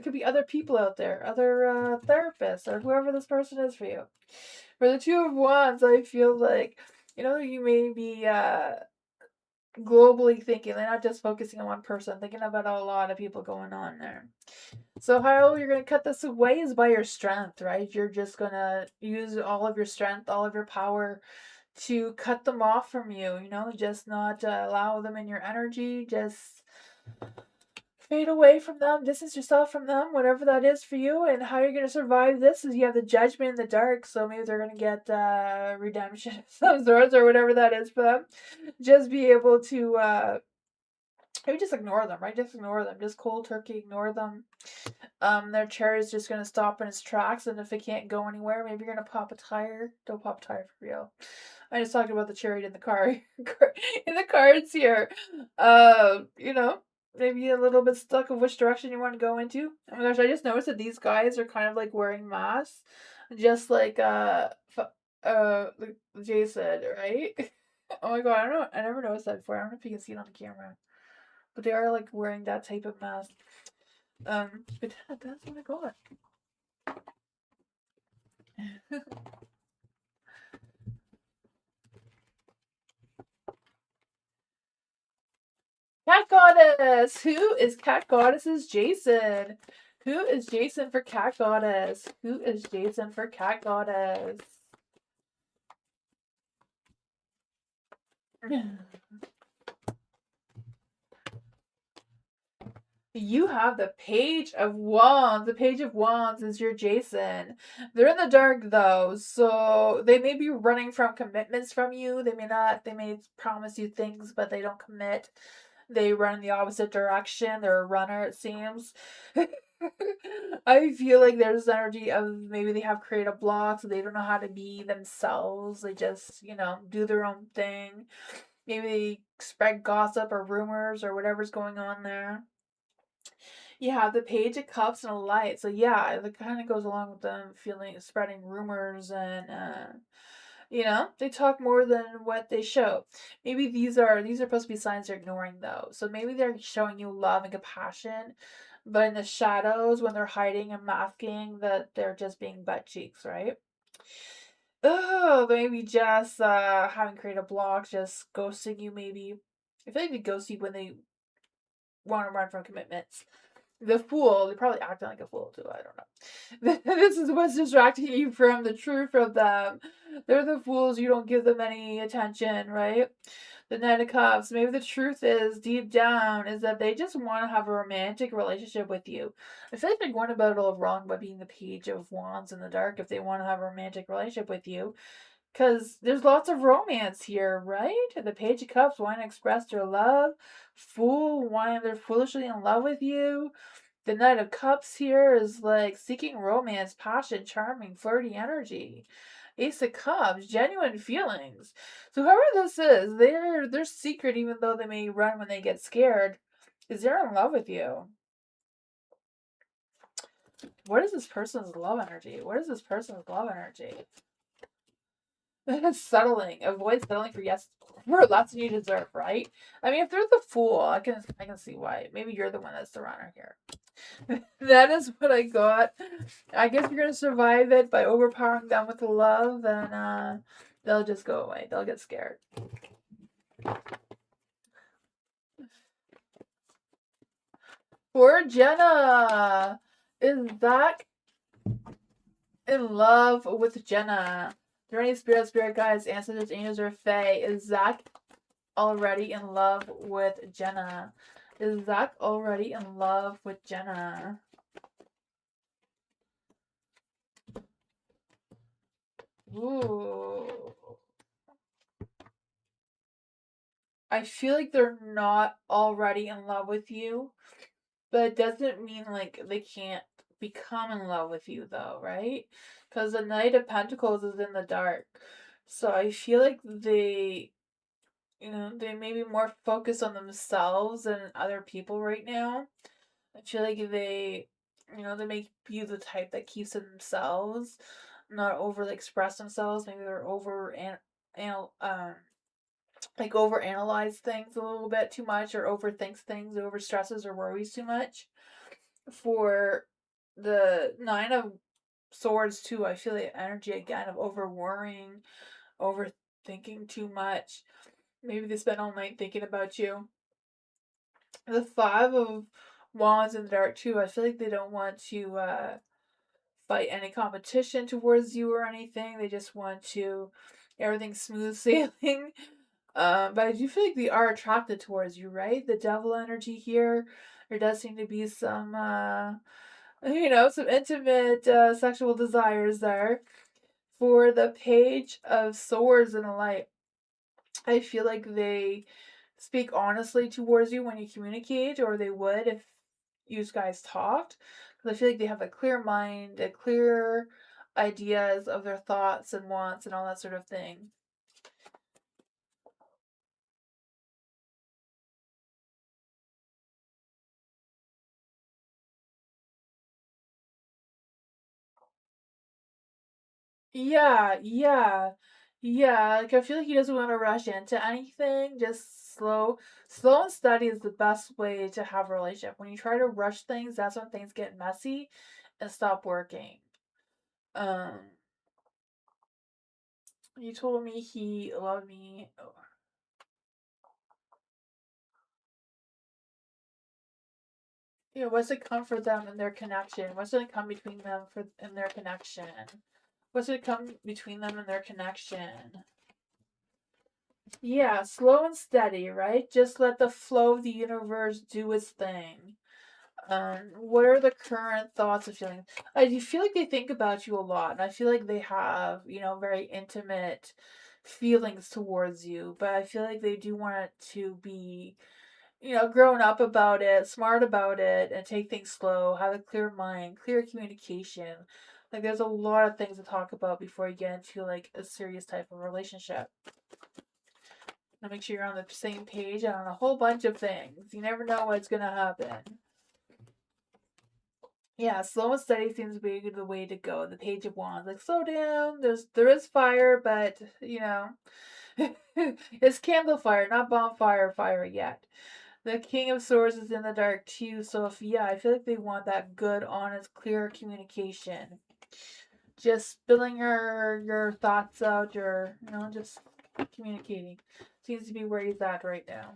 could be other people out there, other therapists or whoever this person is for you. For the Two of Wands, I feel like you may be globally thinking. They're not just focusing on one person, thinking about a lot of people going on there. So how you're going to cut this away is by your strength, right? You're just going to use all of your strength, all of your power to cut them off from you, just not allow them in your energy, just fade away from them, distance yourself from them, whatever that is for you. And how you're going to survive this is you have the Judgment in the dark, so maybe they're going to get redemption of some sorts or whatever that is for them. Just be able to maybe just ignore them, right? Just ignore them. Just cold turkey ignore them. Their chair is just gonna stop in its tracks, and if it can't go anywhere, maybe you're gonna pop a tire. Don't pop a tire for real. I just talked about the chariot in the car, in the cards here. You know. maybe a little bit stuck of which direction you want to go into. Oh my gosh, I just noticed that these guys are kind of like wearing masks, just like like Jay said, right? Oh my god, I don't know. I never noticed that before. I don't know if you can see it on the camera, but they are like wearing that type of mask. But that's what I got. Cat Goddess! Who is Cat Goddess's Jason? Who is Jason for Cat Goddess? Who is Jason for Cat Goddess? You have the Page of Wands. The Page of Wands is your Jason. They're in the dark though, so they may be running from commitments from you. They may not. They may promise you things, but they don't commit. They run in the opposite direction. They're a runner, it seems. I feel like there's energy of maybe they have creative blocks. They don't know how to be themselves. They just, do their own thing. Maybe they spread gossip or rumors or whatever's going on there. You have the Page of Cups and a Light. So yeah, it kind of goes along with them spreading rumors and they talk more than what they show. Maybe these are supposed to be signs they're ignoring though. So maybe they're showing you love and compassion, but in the shadows when they're hiding and masking that they're just being butt cheeks, right? Oh, maybe just having creative blocks, just ghosting you maybe. I feel like they ghost you when they want to run from commitments. The Fool, they're probably acting like a fool too, I don't know. This is what's distracting you from the truth of them. They're the fools, you don't give them any attention, right? The Knight of Cups, maybe the truth is, deep down, is that they just want to have a romantic relationship with you. I feel like they're going about it all wrong by being the Page of Wands in the dark if they want to have a romantic relationship with you. Because there's lots of romance here, right? The Page of Cups wanting to express their love. Fool wanting they're foolishly in love with you. The Knight of Cups here is like seeking romance, passion, charming, flirty energy. Ace of Cups, genuine feelings. So whoever this is, they're secret even though they may run when they get scared. Is they're in love with you. What is this person's love energy? What is this person's love energy? Settling. Avoid settling for less than you deserve, right? I mean, if they're the fool, I can see why. Maybe you're the one that's the runner here. That is what I got. I guess you're gonna survive it by overpowering them with love, and they'll just go away. They'll get scared. Poor Jenna. Is Zach in love with Jenna? Are there any spirit guides, ancestors, angels, or fae? Is Zach already in love with Jenna? Is Zach already in love with Jenna? Ooh. I feel like they're not already in love with you, but it doesn't mean like they can't become in love with you though, right? Because the Knight of Pentacles is in the dark. So I feel like they may be more focused on themselves than other people right now. I feel like they make you the type that keeps to themselves, not overly express themselves. Maybe they're over analyze things a little bit too much, or overthinks things, over stresses or worries too much. For the Nine of Swords too, I feel the energy again of over worrying, overthinking too much. Maybe they spend all night thinking about you. The Five of Wands in the dark too. I feel like they don't want to fight any competition towards you or anything. They just want to everything smooth sailing. But I do feel like they are attracted towards you, right? The devil energy here. There does seem to be some intimate sexual desires there. For the Page of Swords in the Light, I feel like they speak honestly towards you when you communicate, or they would if you guys talked. Because I feel like they have a clear mind, a clear ideas of their thoughts and wants and all that sort of thing. Yeah, yeah, yeah. Like I feel like he doesn't want to rush into anything. Just slow and steady is the best way to have a relationship. When you try to rush things, that's when things get messy and stop working. Um, he told me he loved me. Oh, yeah, what's it come for them in their connection? What's gonna come between them for in their connection? What's gonna come between them and their connection? Yeah, slow and steady, right? Just let the flow of the universe do its thing. What are the current thoughts and feelings? I do feel like they think about you a lot, and I feel like they have, very intimate feelings towards you, but I feel like they do want it to be, grown up about it, smart about it, and take things slow, have a clear mind, clear communication. Like, there's a lot of things to talk about before you get into, like, a serious type of relationship. Now make sure you're on the same page on a whole bunch of things. You never know what's gonna happen. Yeah, slow and steady seems to be the way to go. The Page of Wands, like slow down. There is fire, but it's candle fire, not bonfire fire yet. The King of Swords is in the dark too, so I feel like they want that good, honest, clear communication. Just spilling your thoughts out, just communicating. Seems to be where he's at right now.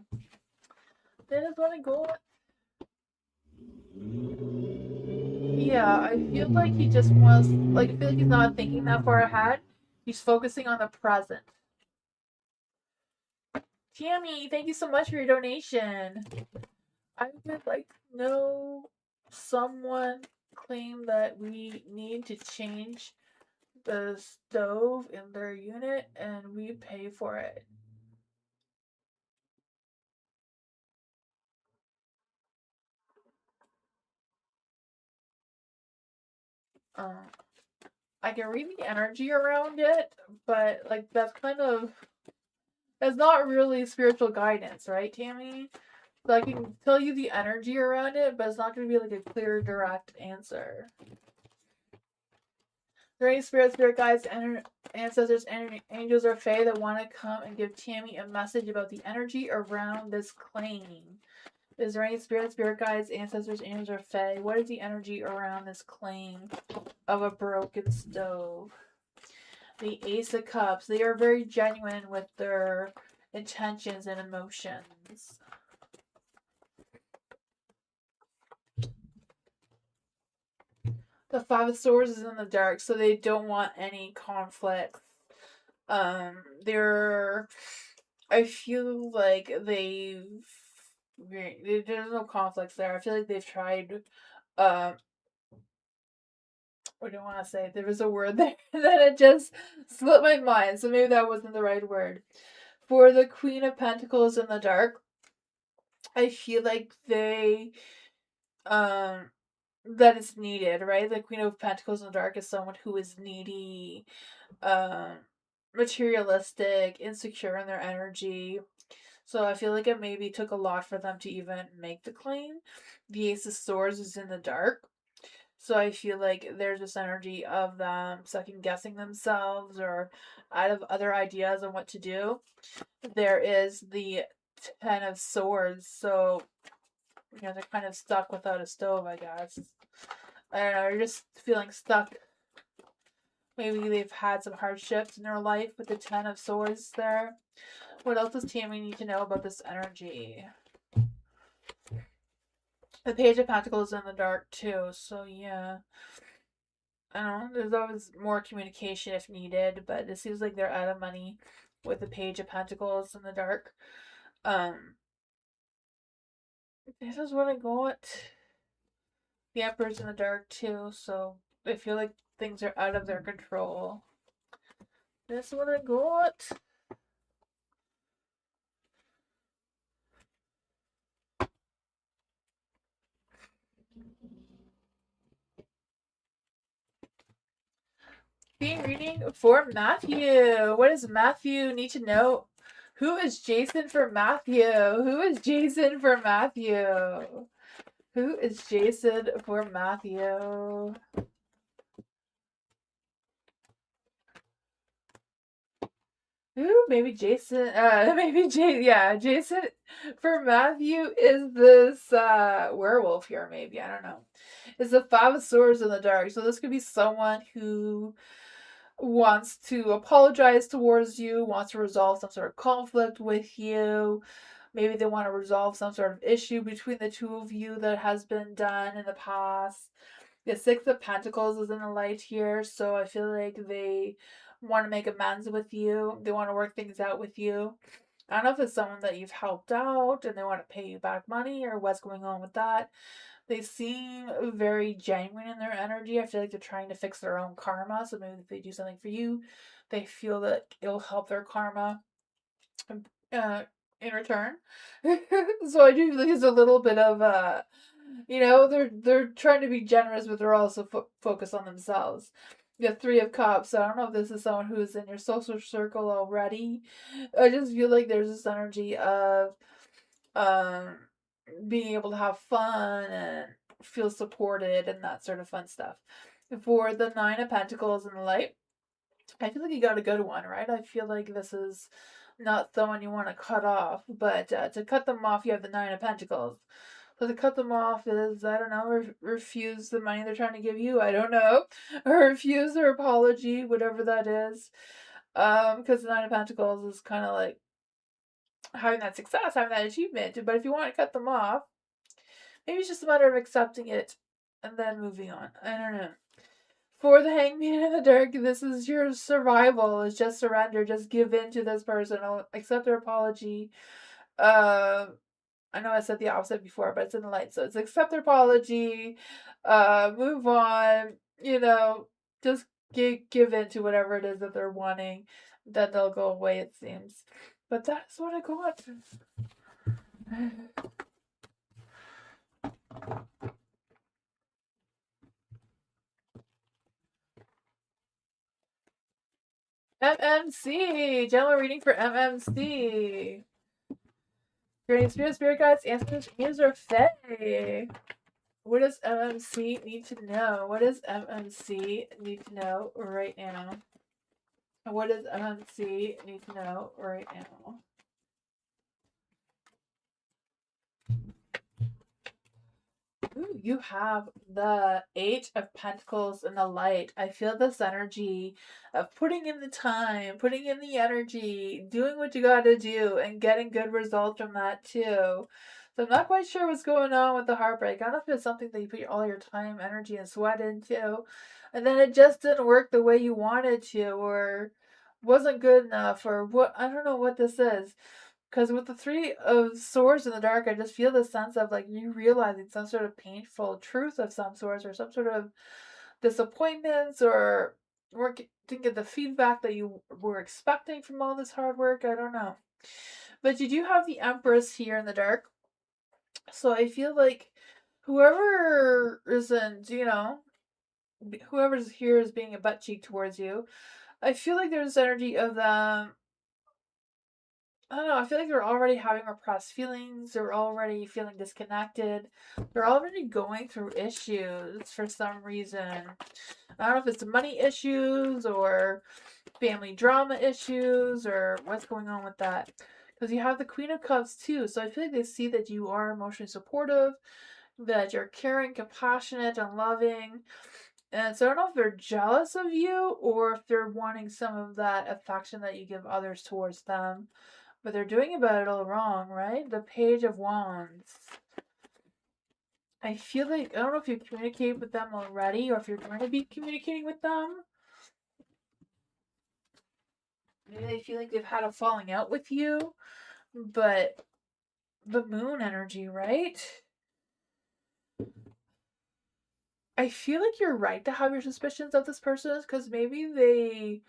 Then is want to go. Yeah, I feel like he just wants, like, I feel like he's not thinking that far ahead. He's focusing on the present. Tammy, thank you so much for your donation. I would like to know someone claim that we need to change the stove in their unit and we pay for it. Um, I can read the energy around it, but like that's not really spiritual guidance, right, Tammy? So I can tell you the energy around it, but it's not going to be like a clear, direct answer. There any spirit guides, ancestors, angels, or fae that want to come and give Tammy a message about the energy around this claim? Is there any spirit guides, ancestors, angels, or fae? What is the energy around this claim of a broken stove? The Ace of Cups. They are very genuine with their intentions and emotions. The Five of Swords is in the dark, so they don't want any conflicts. They're. I feel like there's no conflicts there. I feel like they've tried. Um, what do I want to say? There was a word there that it just slipped my mind, so maybe that wasn't the right word. For the Queen of Pentacles in the dark, I feel like um that it's needed, right? The Queen of Pentacles in the dark is someone who is needy, um, materialistic, insecure in their energy. So I feel like it maybe took a lot for them to even make the claim. The Ace of Swords is in the dark. So I feel like there's this energy of them second guessing themselves or out of other ideas on what to do. There is the Ten of Swords. So, they're kind of stuck without a stove, I guess. I don't know, you're just feeling stuck. Maybe they've had some hardships in their life with the Ten of Swords there. What else does Tammy need to know about this energy? The Page of Pentacles is in the dark too, so yeah. I don't know, there's always more communication if needed, but it seems like they're out of money with the Page of Pentacles in the dark. Um, this is what I got. The Emperor's in the dark too, so I feel like things are out of their control. This is what I got. Being reading for Matthew. What does Matthew need to know? Who is Jason for Matthew? Who is Jason for Matthew? Who is Jason for Matthew? Ooh, maybe Jason. Yeah, Jason. For Matthew, is this werewolf here? Maybe, I don't know. Is the Five of Swords in the dark? So this could be someone who wants to apologize towards you, wants to resolve some sort of conflict with you. Maybe they want to resolve some sort of issue between the two of you that has been done in the past. The Six of Pentacles is in the light here, so I feel like they want to make amends with you. They want to work things out with you. I don't know if it's someone that you've helped out and they want to pay you back money or what's going on with that. They seem very genuine in their energy. I feel like they're trying to fix their own karma. So maybe if they do something for you, they feel that it'll help their karma uh, in return. So I do think it's a little bit of they're trying to be generous, but they're also focused on themselves. The Three of Cups. So I don't know if this is someone who's in your social circle already. I just feel like there's this energy of um being able to have fun and feel supported and that sort of fun stuff. For the Nine of Pentacles in the light, I feel like you got a good one, right? I feel like this is not someone you want to cut off, but to cut them off, you have the Nine of Pentacles. So to cut them off is, I don't know, refuse the money they're trying to give you. I don't know, or refuse their apology, whatever that is. Because the Nine of Pentacles is kind of like having that success, having that achievement. But if you want to cut them off, maybe it's just a matter of accepting it and then moving on. I don't know. For the Hangman in the Dark, this is your survival. Is just surrender. Just give in to this person. Accept their apology. Uh, I know I said the opposite before, but it's in the light. So it's accept their apology. Move on. Just give in to whatever it is that they're wanting. Then they'll go away, it seems. But that's what I got. MMC! General reading for MMC. Creating spirit guides, answers, or fae. What does MMC need to know? What does MMC need to know right now? What does MMC need to know right now? Ooh, you have the Eight of Pentacles in the light. I feel this energy of putting in the time, putting in the energy, doing what you gotta do, and getting good results from that too. So I'm not quite sure what's going on with the heartbreak. I don't know if it's something that you put all your time, energy, and sweat into, and then it just didn't work the way you wanted to, or wasn't good enough, or what. I don't know what this is. Because with the Three of Swords in the dark, I just feel the sense of like you realizing some sort of painful truth of some sort, or some sort of disappointments, or didn't get the feedback that you were expecting from all this hard work. I don't know. But you do have the Empress here in the dark. So I feel like whoever isn't, whoever's here is being a butt cheek towards you. I feel like there's energy of them. I don't know. I feel like they're already having repressed feelings. They're already feeling disconnected. They're already going through issues for some reason. I don't know if it's money issues or family drama issues or what's going on with that. Because you have the Queen of Cups too. So I feel like they see that you are emotionally supportive, that you're caring, compassionate, and loving. And so I don't know if they're jealous of you or if they're wanting some of that affection that you give others towards them. But they're doing about it all wrong, right? The Page of Wands. I feel like, I don't know if you communicate with them already or if you're going to be communicating with them. Maybe they feel like they've had a falling out with you. But the moon energy, right? I feel like you're right to have your suspicions of this person because maybe they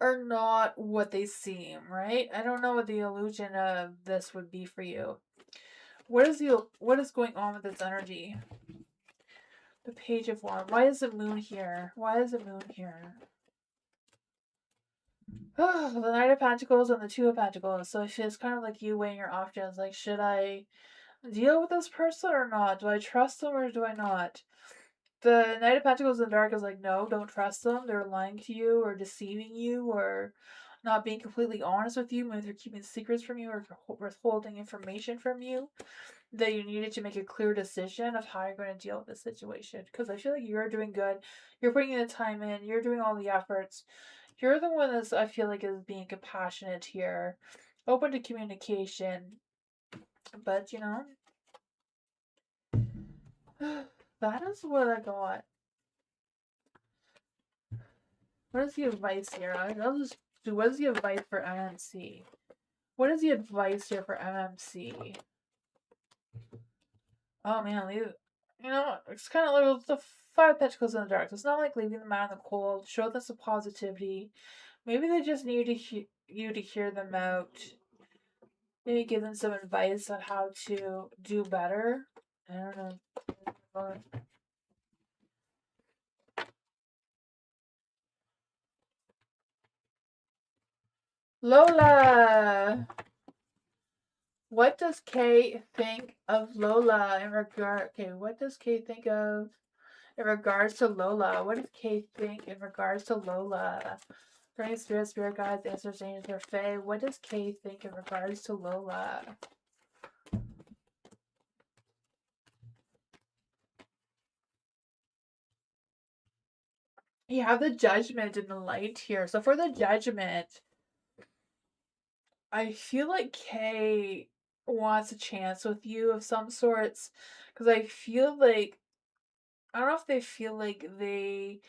are not what they seem, right? I don't know what the illusion of this would be for you. What is going on with this energy? The Page of Wands. Why is the moon here? Why is the moon here? Oh, the Knight of Pentacles and the Two of Pentacles. So it's kind of like you weighing your options. Like, should I deal with this person or not? Do I trust them or do I not? The Knight of Pentacles in the dark is like, no, don't trust them. They're lying to you or deceiving you or not being completely honest with you. Maybe they're keeping secrets from you or withholding information from you that you needed to make a clear decision of how you're going to deal with this situation. Because I feel like you're doing good. You're putting the time in. You're doing all the efforts. You're the one that's, I feel like, is being compassionate here, open to communication. But, that is what I got. What is the advice here? I'll just do. What is the advice for MMC? What is the advice here for MMC? Oh man, it's kind of like the Five Pentacles in the dark. It's not like leaving them out in the cold. Show them some positivity. Maybe they just need you to hear them out. Maybe give them some advice on how to do better. I don't know. Lola! What does Kay think of Lola in regard? Okay, what does Kay think of in regards to Lola? What does Kay think in regards to Lola? Bring spirit guides, answers, angels, or fae. What does Kay think in regards to Lola? You have the judgment and the light here. So for the judgment, I feel like Kay wants a chance with you of some sorts. Because I feel like, I don't know if they feel like they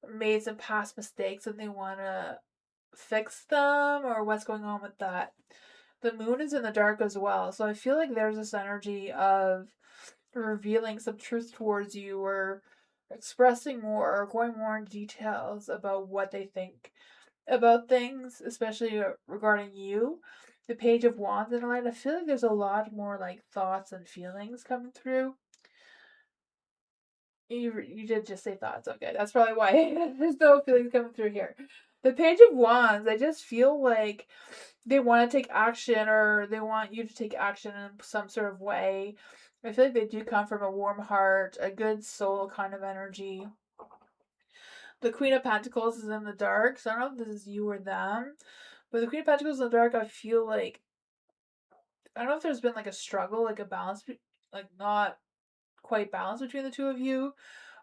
made some past mistakes and they want to fix them or what's going on with that. The moon is in the dark as well. So I feel like there's this energy of revealing some truth towards you or expressing more or going more in details about what they think about things, especially regarding you. The Page of Wands in the light, I feel like there's a lot more like thoughts and feelings coming through. You did just say thoughts, okay. That's probably why there's no feelings coming through here. The Page of Wands, I just feel like they want to take action or they want you to take action in some sort of way. I feel like they do come from a warm heart, a good soul kind of energy. The Queen of Pentacles is in the dark, so I don't know if this is you or them. But the Queen of Pentacles in the dark, I feel like, I don't know if there's been like a struggle, like a balance, like not quite balanced between the two of you,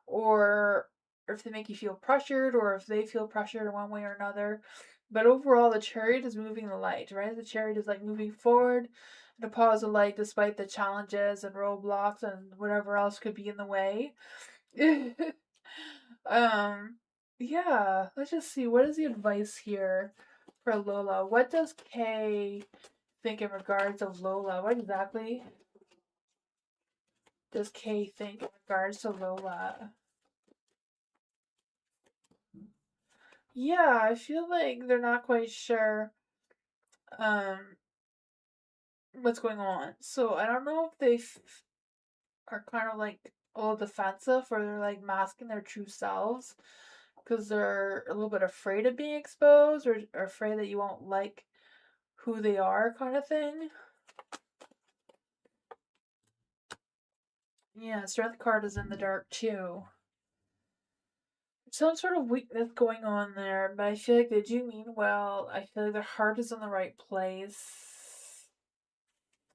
or if they make you feel pressured, or if they feel pressured in one way or another. But overall, the Chariot is moving the light, right? The Chariot is like moving forward in a positive light despite the challenges and roadblocks and whatever else could be in the way. um, yeah, let's just see. What is the advice here for Lola? What does Kay think in regards of Lola? What exactly does Kay think in regards to Lola? Yeah, I feel like they're not quite sure um what's going on. So I don't know if they are kind of like a little defensive or they're like masking their true selves because they're a little bit afraid of being exposed or afraid that you won't like who they are, kind of thing. Yeah, Strength card is in the dark too. Some sort of weakness going on there, but I feel like they do mean well. I feel like their heart is in the right place.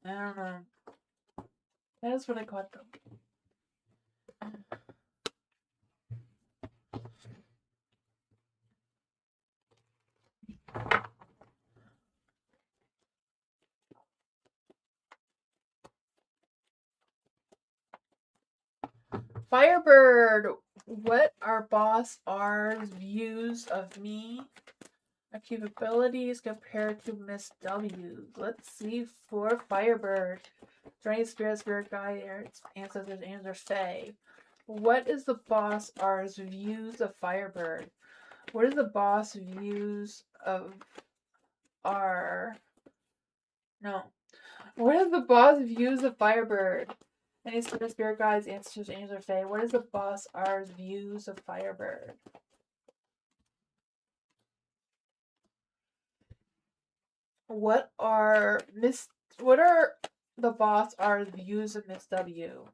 I don't know. That is what I got them. Firebird, what are Boss R's views of me? My capabilities compared to Miss W. Let's see for Firebird. Drain Spirit Guide, Ancestors, and their Fae. What is the Boss R's views of Firebird? What is the boss views of R? No. What is the boss views of Firebird? Any spirit guides, ancestors, angels, or fae? What is the boss R's views of Firebird? What are the boss R's views of Miss W?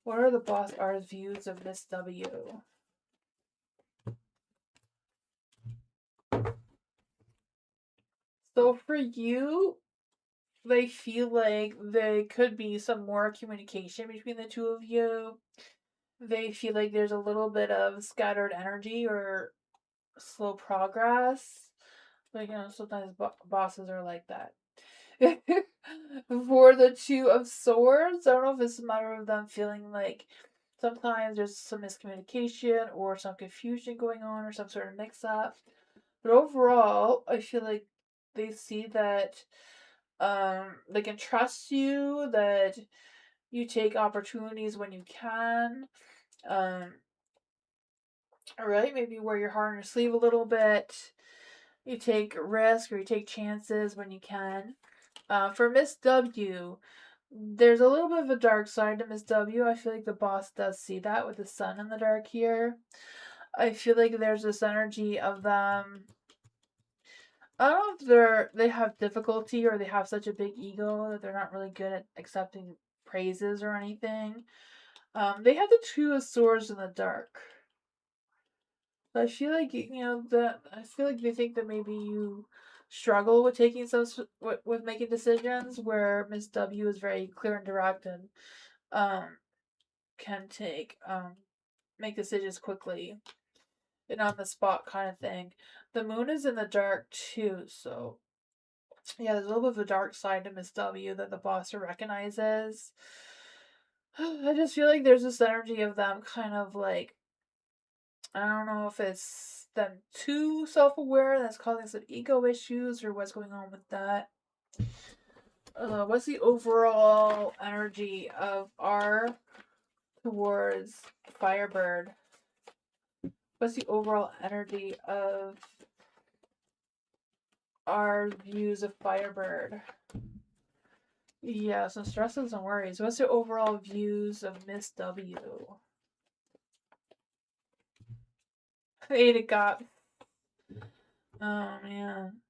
What are the boss R's views of Miss W? So for you, they feel like there could be some more communication between the two of you. They feel like there's a little bit of scattered energy or slow progress. Like, sometimes bosses are like that. For the Two of Swords, I don't know if it's a matter of them feeling like sometimes there's some miscommunication or some confusion going on or some sort of mix up. But overall, I feel like they see that they can trust you, that you take opportunities when you can. Um, all right, maybe wear your heart on your sleeve a little bit. You take risks or you take chances when you can. For Miss W, there's a little bit of a dark side to Miss W. I feel like the boss does see that with the sun in the dark here. I feel like there's this energy of them. I don't know if they have difficulty or they have such a big ego that they're not really good at accepting praises or anything. They have the Two of Swords in the dark. I feel like that. I feel like they think that maybe you struggle with taking some with making decisions, where Miss W is very clear and direct and um can make decisions quickly and on the spot kind of thing. The moon is in the dark too, so yeah, there's a little bit of a dark side to Miss W that the boss recognizes. I just feel like there's this energy of them kind of like, I don't know if it's them too self aware that's causing some ego issues or what's going on with that. What's the overall energy of R towards Firebird? What's the overall energy of our views of Firebird? Yeah, some stresses and worries. What's the overall views of Miss W? Eight of Cups. Oh man.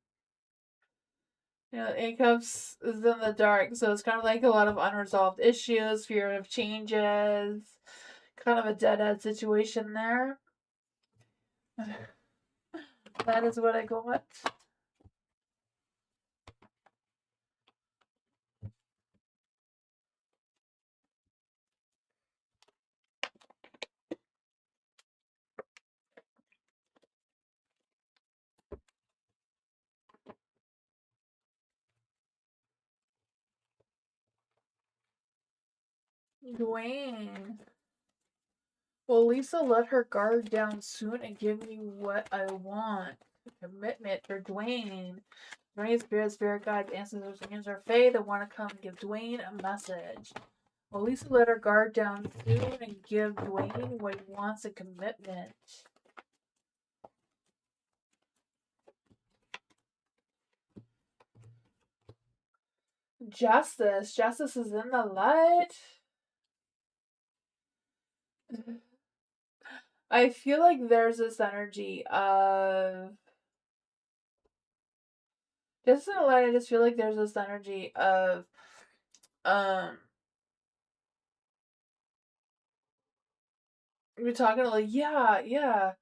Eight Cups is in the dark, so it's kind of like a lot of unresolved issues, fear of changes, kind of a dead end situation there. That is what I got. Dwayne. Will Lisa let her guard down soon and give me what I want? Commitment for Dwayne. Dwayne's spirit guides, ancestors, and are fae that want to come and give Dwayne a message. Will Lisa let her guard down soon and give Dwayne what he wants, a commitment? Justice. Justice is in the light. I feel like there's this energy of just in the light. I just feel like there's this energy of um. We're talking like yeah.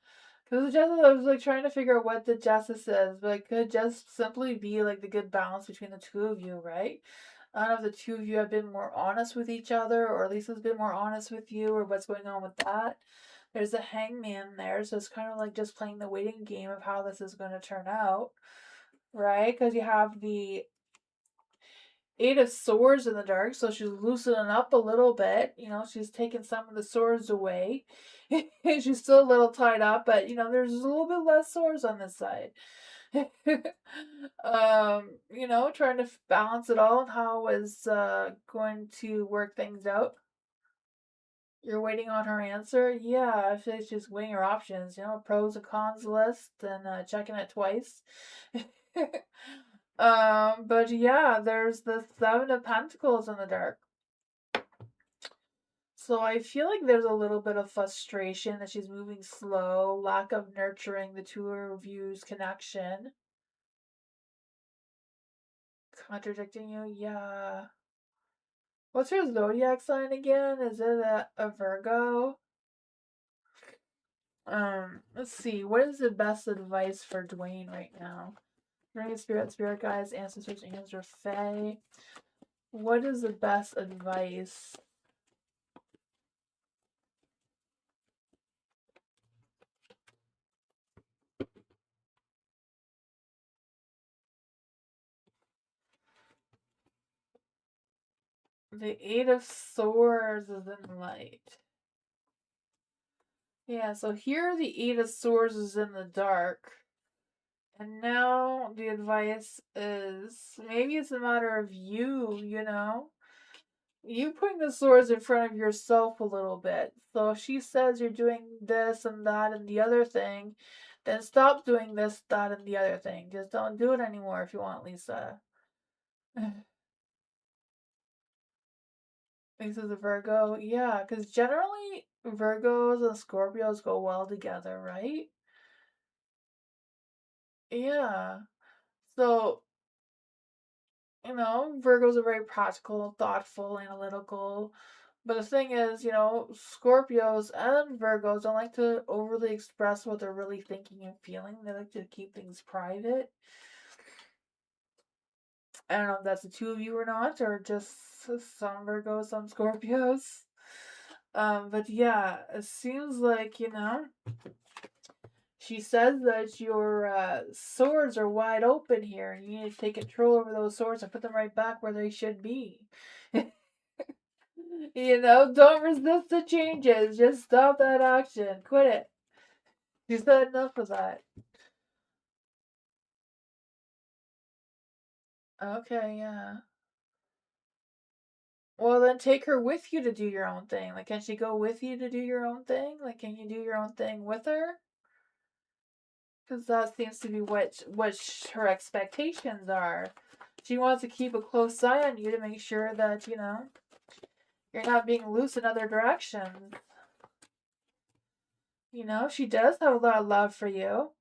Because the justice, I was like trying to figure out what the justice is, but it could just simply be like the good balance between the two of you, right? I don't know if the two of you have been more honest with each other, or Lisa's been more honest with you, or what's going on with that. There's a hangman there, so it's kind of like just playing the waiting game of how this is going to turn out, right? Because you have the Eight of Swords in the dark, so she's loosening up a little bit. She's taking some of the swords away. She's still a little tied up, but there's a little bit less swords on this side. Trying to balance it all and how is going to work things out. You're waiting on her answer? Yeah, I feel like she's weighing her options, pros and cons list and checking it twice. But yeah, there's the Seven of Pentacles in the dark. So I feel like there's a little bit of frustration that she's moving slow, lack of nurturing the two of you's connection. Contradicting you? Yeah. What's her zodiac sign again? Is it a Virgo? Let's see. What is the best advice for Dwayne right now? Ring of spirit guides, ancestors, angels, or fae. What is the best advice? The Eight of Swords is in light. Yeah, so here the Eight of Swords is in the dark. And now the advice is maybe it's a matter of you know? You putting the swords in front of yourself a little bit. So if she says you're doing this and that and the other thing, then stop doing this, that, and the other thing. Just don't do it anymore if you want, Lisa. Lisa's a Virgo. Yeah, because generally Virgos and Scorpios go well together, right? Yeah. So, Virgos are very practical, thoughtful, analytical. But the thing is, Scorpios and Virgos don't like to overly express what they're really thinking and feeling. They like to keep things private. I don't know if that's the two of you or not, or just some Virgos, some Scorpios. But yeah, it seems like, she says that your swords are wide open here, and you need to take control over those swords and put them right back where they should be. Don't resist the changes. Just stop that action. Quit it. You said enough of that. Okay, yeah. Well, then take her with you to do your own thing. Like, can she go with you to do your own thing? Like, can you do your own thing with her? Because that seems to be what her expectations are. She wants to keep a close eye on you to make sure that, you're not being loose in other directions. She does have a lot of love for you,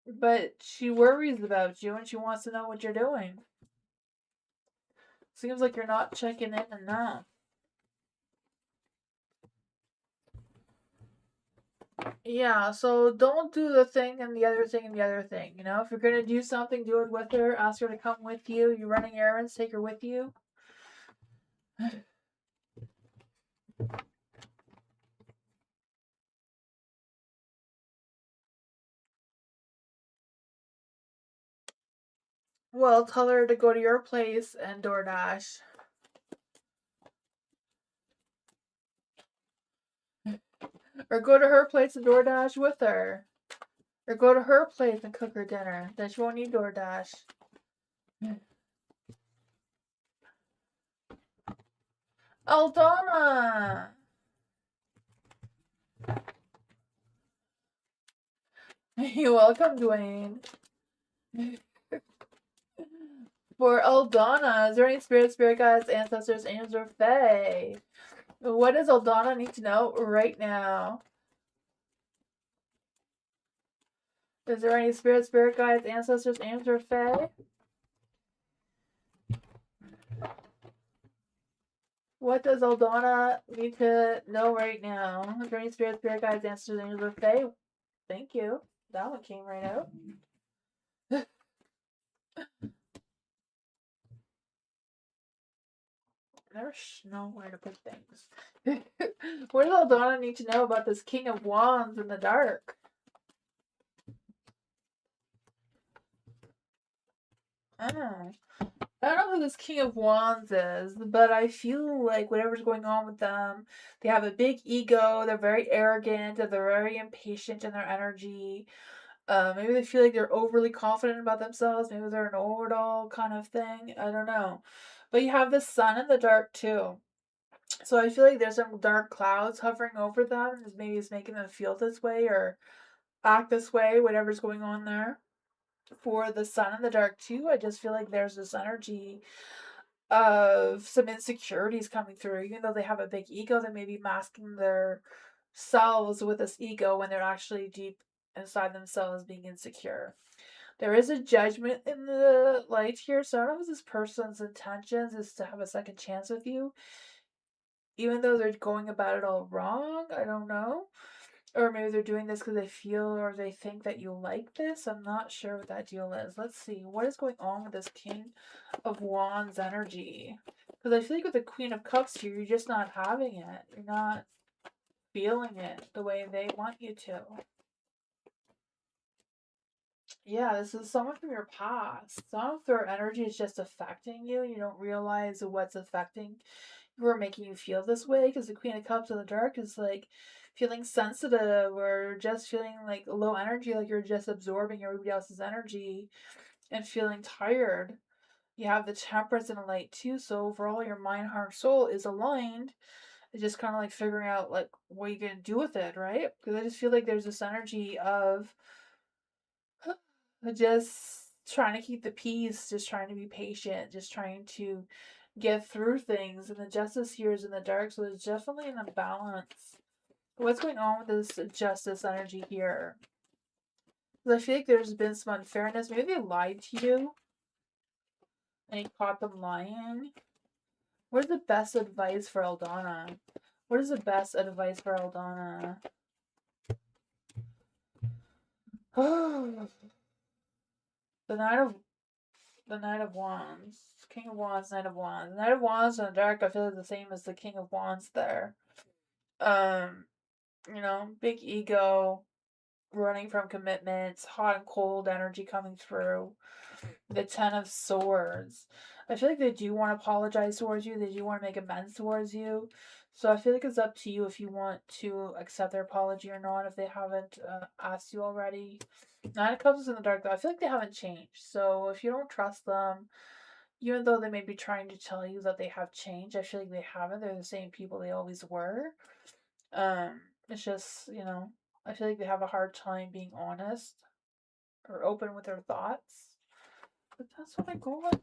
but she worries about you and she wants to know what you're doing. Seems like you're not checking in enough. Yeah, so don't do the thing and the other thing and the other thing. If you're gonna do something, do it with her. Ask her to come with you. You're running errands, take her with you. Well, tell her to go to your place and DoorDash. Or go to her place and DoorDash with her. Or go to her place and cook her dinner. Then she won't need DoorDash. Aldana! You're welcome, Dwayne. For Aldana, is there any spirit guides, ancestors, angels, or fae? What does Aldana need to know right now? Is there any spirit guides, ancestors, angels, or fae? What does Aldana need to know right now? Is there any spirit guides, ancestors, angels, or fae? Thank you. That one came right out. There's nowhere to put things. What does Aldana need to know about this King of Wands in the dark? Oh. I don't know who this King of Wands is, but I feel like whatever's going on with them, they have a big ego, they're very arrogant, they're very impatient in their energy. Maybe they feel like they're overly confident about themselves, maybe they're an know-it-all kind of thing. I don't know. But you have the sun in the dark too. So I feel like there's some dark clouds hovering over them, and maybe it's making them feel this way or act this way, whatever's going on there. For the sun in the dark too, I just feel like there's this energy of some insecurities coming through. Even though they have a big ego, they may be masking their selves with this ego when they're actually deep inside themselves being insecure. There is a judgment in the light here, so I don't know if this person's intentions is to have a second chance with you, even though they're going about it all wrong. I don't know. Or maybe they're doing this because they feel or they think that you like this. I'm not sure what that deal is. Let's see. What is going on with this King of Wands energy? Because I feel like with the Queen of Cups here, you're just not having it. You're not feeling it the way they want you to. Yeah, this is someone from your past. Some of their energy is just affecting you. You don't realize what's affecting you or making you feel this way because the Queen of Cups in the dark is like feeling sensitive or just feeling like low energy, like you're just absorbing everybody else's energy and feeling tired. You have the Temperance in the light too, so overall your mind, heart, soul is aligned. It's just kind of like figuring out like what you're gonna do with it, right? Because I just feel like there's this energy of just trying to keep the peace, just trying to be patient, just trying to get through things. And the justice here is in the dark, so there's definitely an imbalance. What's going on with this justice energy here? Because I feel like there's been some unfairness. Maybe they lied to you and you caught them lying. What is the best advice for Eldana? What is the best advice for Eldana? the Knight of the Knight of Wands. King of Wands, Knight of Wands. The Knight of Wands in the dark I feel like the same as the King of Wands there. Um, big ego, running from commitments, hot and cold energy coming through. The Ten of Swords. I feel like they do want to apologize towards you. They do want to make amends towards you. So I feel like it's up to you if you want to accept their apology or not. If they haven't asked you already. Nine of Cups is in the dark though. I feel like they haven't changed. So if you don't trust them, even though they may be trying to tell you that they have changed, I feel like they haven't. They're the same people they always were. It's just, I feel like they have a hard time being honest or open with their thoughts. But that's what I got.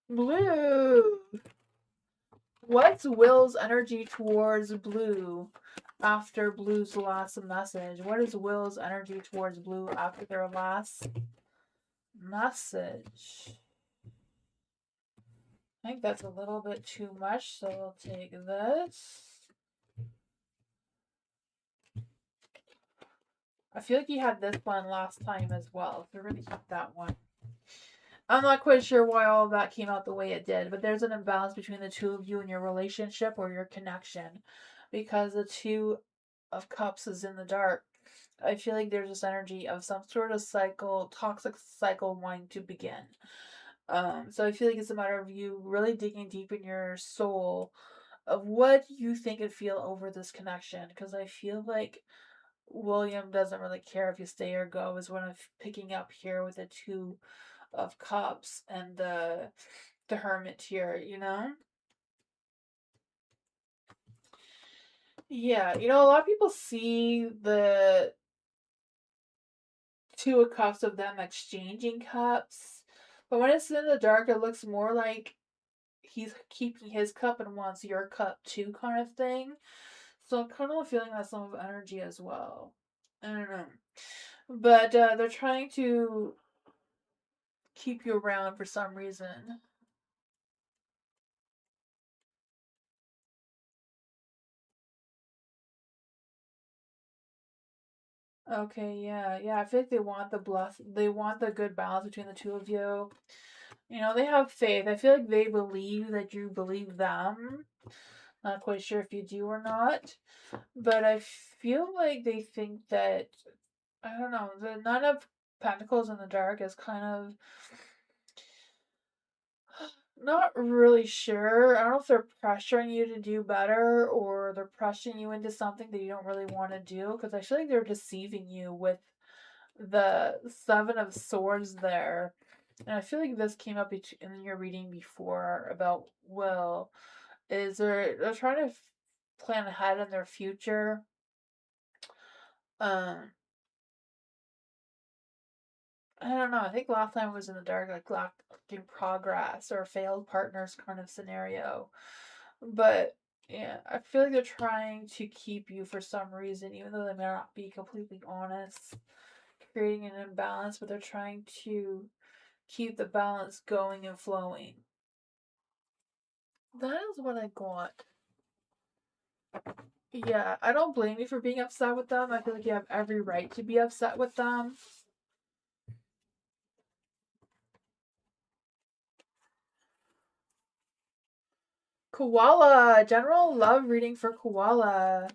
Blue. What's Will's energy towards Blue after Blue's last message? What is Will's energy towards Blue after their last message? I think that's a little bit too much, so we'll take this. I feel like you had this one last time as well, so we're going to keep that one. I'm not quite sure why all of that came out the way it did, but there's an imbalance between the two of you and your relationship or your connection because the Two of Cups is in the dark. I feel like there's this energy of some sort of cycle, toxic cycle wanting to begin. So I feel like it's a matter of you really digging deep in your soul of what you think and feel over this connection because I feel like William doesn't really care if you stay or go is what I'm picking up here with the Two of Cups and the Hermit here, Yeah, a lot of people see the Two of Cups of them exchanging cups, but when it's in the dark, it looks more like he's keeping his cup and wants your cup too, kind of thing. So I'm kind of feeling that some of energy as well. I don't know. But they're trying to keep you around for some reason. Okay, yeah, yeah. I feel like they want the good balance between the two of you. They have faith. I feel like they believe that you believe them. Not quite sure if you do or not, but I feel like they think that I don't know. The Nine of Pentacles in the dark is kind of not really sure. I don't know if they're pressuring you to do better or they're pressuring you into something that you don't really want to do because I feel like they're deceiving you with the Seven of Swords there. And I feel like this came up in your reading before about Will. Is they're trying to plan ahead in their future. Um, I don't know. I think last time was in the dark, like lacking progress or failed partners kind of scenario. But yeah, I feel like they're trying to keep you for some reason, even though they may not be completely honest, creating an imbalance, but they're trying to keep the balance going and flowing. That is what I got. Yeah, I don't blame you for being upset with them. I feel like you have every right to be upset with them. Koala! General love reading for Koala.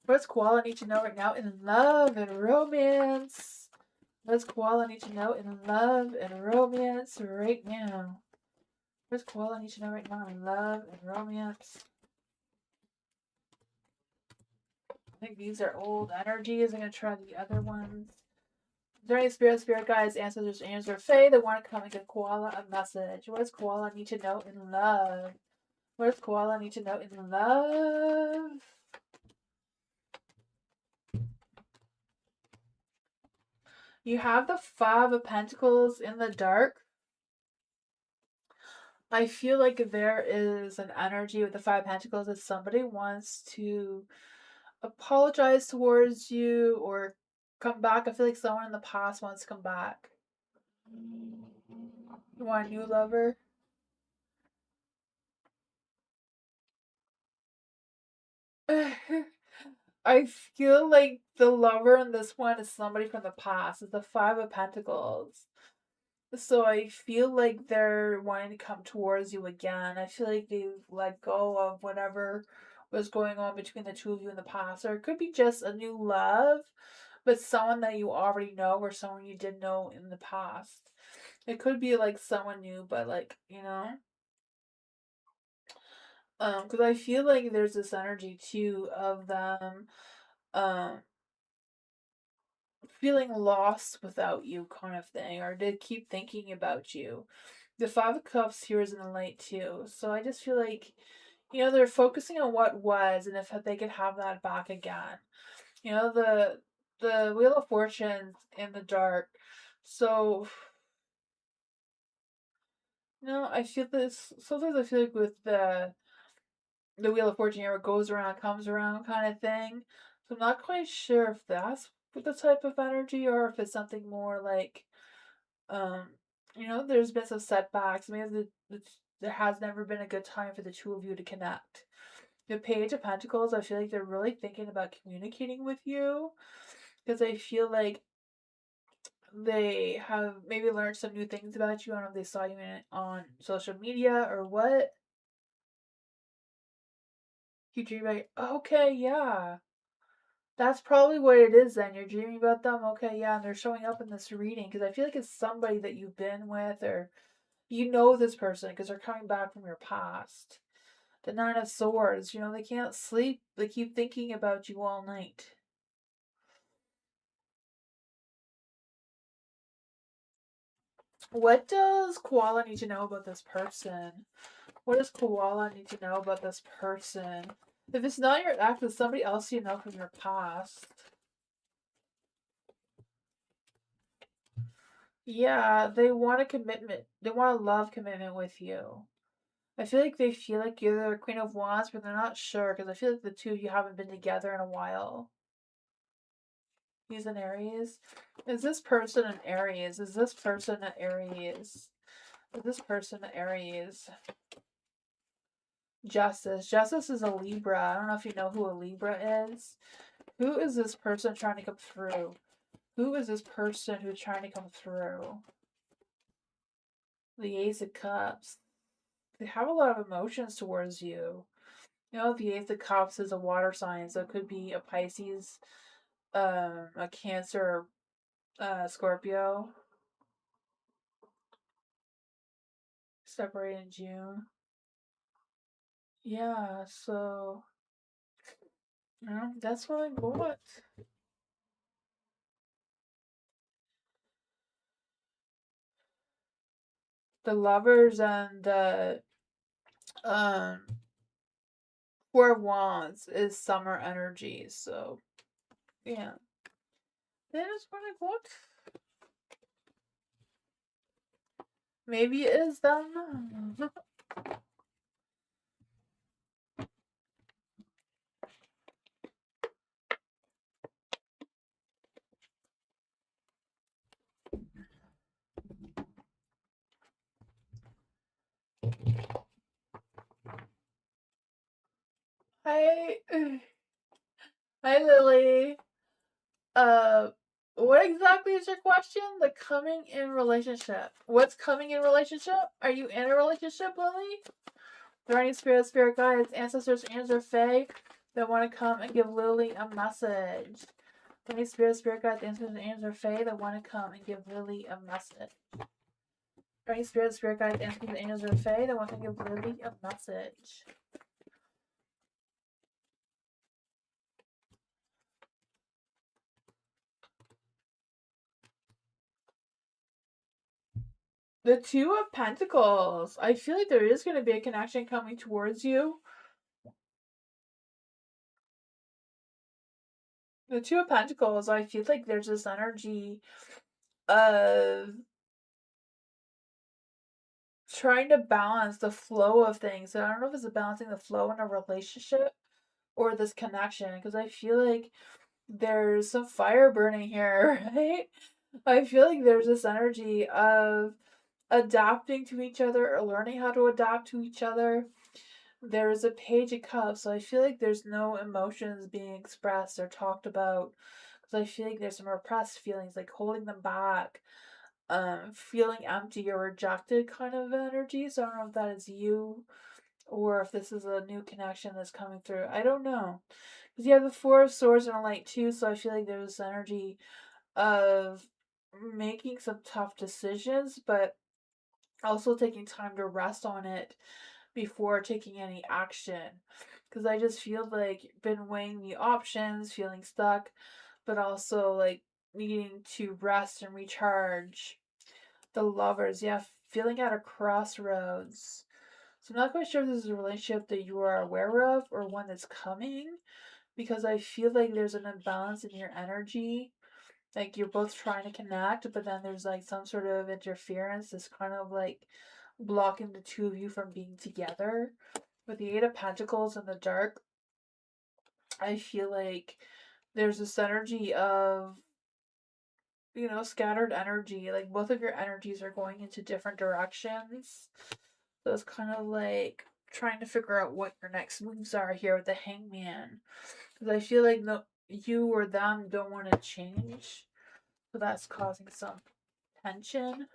What does Koala need to know right now in love and romance? What does Koala need to know in love and romance right now? What does Koala need to know right now in love and romance? I think these are old energies. I'm going to try the other ones. Is there any spirit guides, ancestors, angels, or fae that want to come and give Koala a message? What does Koala need to know in love? What does Koala need to know in love? You have the Five of Pentacles in the dark. I feel like there is an energy with the Five of Pentacles that somebody wants to apologize towards you or come back. I feel like someone in the past wants to come back. You want a new lover? I feel like the lover in this one is somebody from the past. It's the Five of Pentacles. So I feel like they're wanting to come towards you again. I feel like they've let go of whatever was going on between the two of you in the past. Or it could be just a new love, but someone that you already know or someone you did know in the past. It could be like someone new, but like, you know? Because I feel like there's this energy too of them um feeling lost without you kind of thing, or they keep thinking about you. The Five of Cups here is in the light too. So I just feel like, they're focusing on what was and if they could have that back again. The Wheel of Fortune in the dark. So I feel this sometimes I feel like with the Wheel of Fortune here, it goes around, comes around kind of thing. So I'm not quite sure if that's the type of energy or if it's something more like um, there's been some setbacks. Maybe there has never been a good time for the two of you to connect. The Page of Pentacles, I feel like they're really thinking about communicating with you because I feel like they have maybe learned some new things about you. I don't know if they saw you on social media or what. You dream about, okay, yeah. That's probably what it is then. You're dreaming about them. Okay, yeah, and they're showing up in this reading because I feel like it's somebody that you've been with or you know this person because they're coming back from your past. The Nine of Swords, they can't sleep. They keep thinking about you all night. What does Koala need to know about this person? What does Koala need to know about this person? If it's not your ex, it's somebody else you know from your past. Yeah, they want a commitment. They want a love commitment with you. I feel like they feel like you're the Queen of Wands, but they're not sure because I feel like the two of you haven't been together in a while. He's an Aries. Is this person an Aries? Is this person an Aries? Is this person an Aries? Justice. Justice is a Libra. I don't know if you know who a Libra is. Who is this person trying to come through? Who is this person who's trying to come through? The Ace of Cups. They have a lot of emotions towards you. The Ace of Cups is a water sign, so it could be a Pisces, a Cancer, Scorpio. Separated in June. Yeah, so that's what I got. The Lovers and the um Four of Wands is summer energy, so yeah. That is what I got. Maybe it is them. Hi, hi, Lily. Uh, what exactly is your question? The coming in relationship. What's coming in relationship? Are you in a relationship, Lily? Are there any spirit guides, ancestors, angels, or fae that want to come and give Lily a message? Are there any spirit guides, ancestors, angels, or fae that want to come and give Lily a message? Are there any spirit guides, ancestors, angels, or fae that want to give Lily a message? The Two of Pentacles. I feel like there is going to be a connection coming towards you. The Two of Pentacles, I feel like there's this energy of trying to balance the flow of things. And I don't know if it's balancing the flow in a relationship or this connection, because I feel like there's some fire burning here, right? I feel like there's this energy of adapting to each other or learning how to adapt to each other. There is a Page of Cups, so I feel like there's no emotions being expressed or talked about. Because I feel like there's some repressed feelings, like holding them back, feeling empty or rejected kind of energy. So I don't know if that is you or if this is a new connection that's coming through. I don't know. Because you have the Four of Swords and a Light too, so I feel like there's this energy of making some tough decisions, but also taking time to rest on it before taking any action. Because I just feel like been weighing the options, feeling stuck, but also like needing to rest and recharge. The Lovers, yeah, feeling at a crossroads. So I'm not quite sure if this is a relationship that you are aware of or one that's coming, because I feel like there's an imbalance in your energy. Like you're both trying to connect, but then there's like some sort of interference that's kind of like blocking the two of you from being together. With the Eight of Pentacles in the dark, I feel like there's this energy of, scattered energy. Like both of your energies are going into different directions. So it's kind of like trying to figure out what your next moves are here with the Hangman. Because I feel like you or them don't want to change. So that's causing some tension.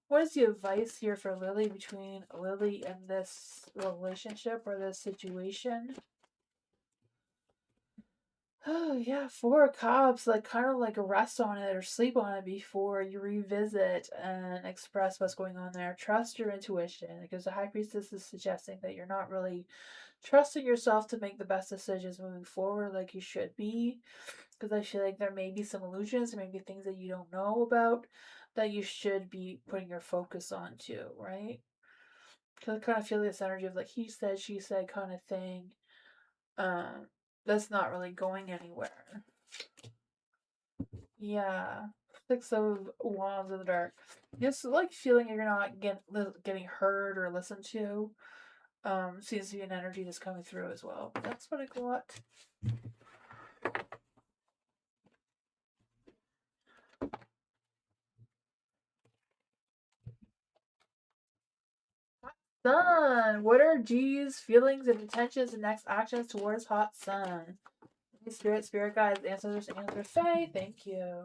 What is the advice here for Lily between Lily and this relationship or this situation? Oh yeah, Four of Cups, like kind of like rest on it or sleep on it before you revisit and express what's going on there. Trust your intuition, because the High Priestess is suggesting that you're not really trusting yourself to make the best decisions moving forward like you should be. Because I feel like there may be some illusions, there may be things that you don't know about that you should be putting your focus on too, right? Because I kind of feel this energy of like he said, she said kind of thing. Um, that's not really going anywhere. Yeah. Six of Wands in the dark. Just like feeling you're not getting heard or listened to. Seems to be an energy that's coming through as well. That's what I got. Sun. What are G's feelings and intentions and next actions towards Hot Sun? Spirit guides, ancestors, Fae. Thank you.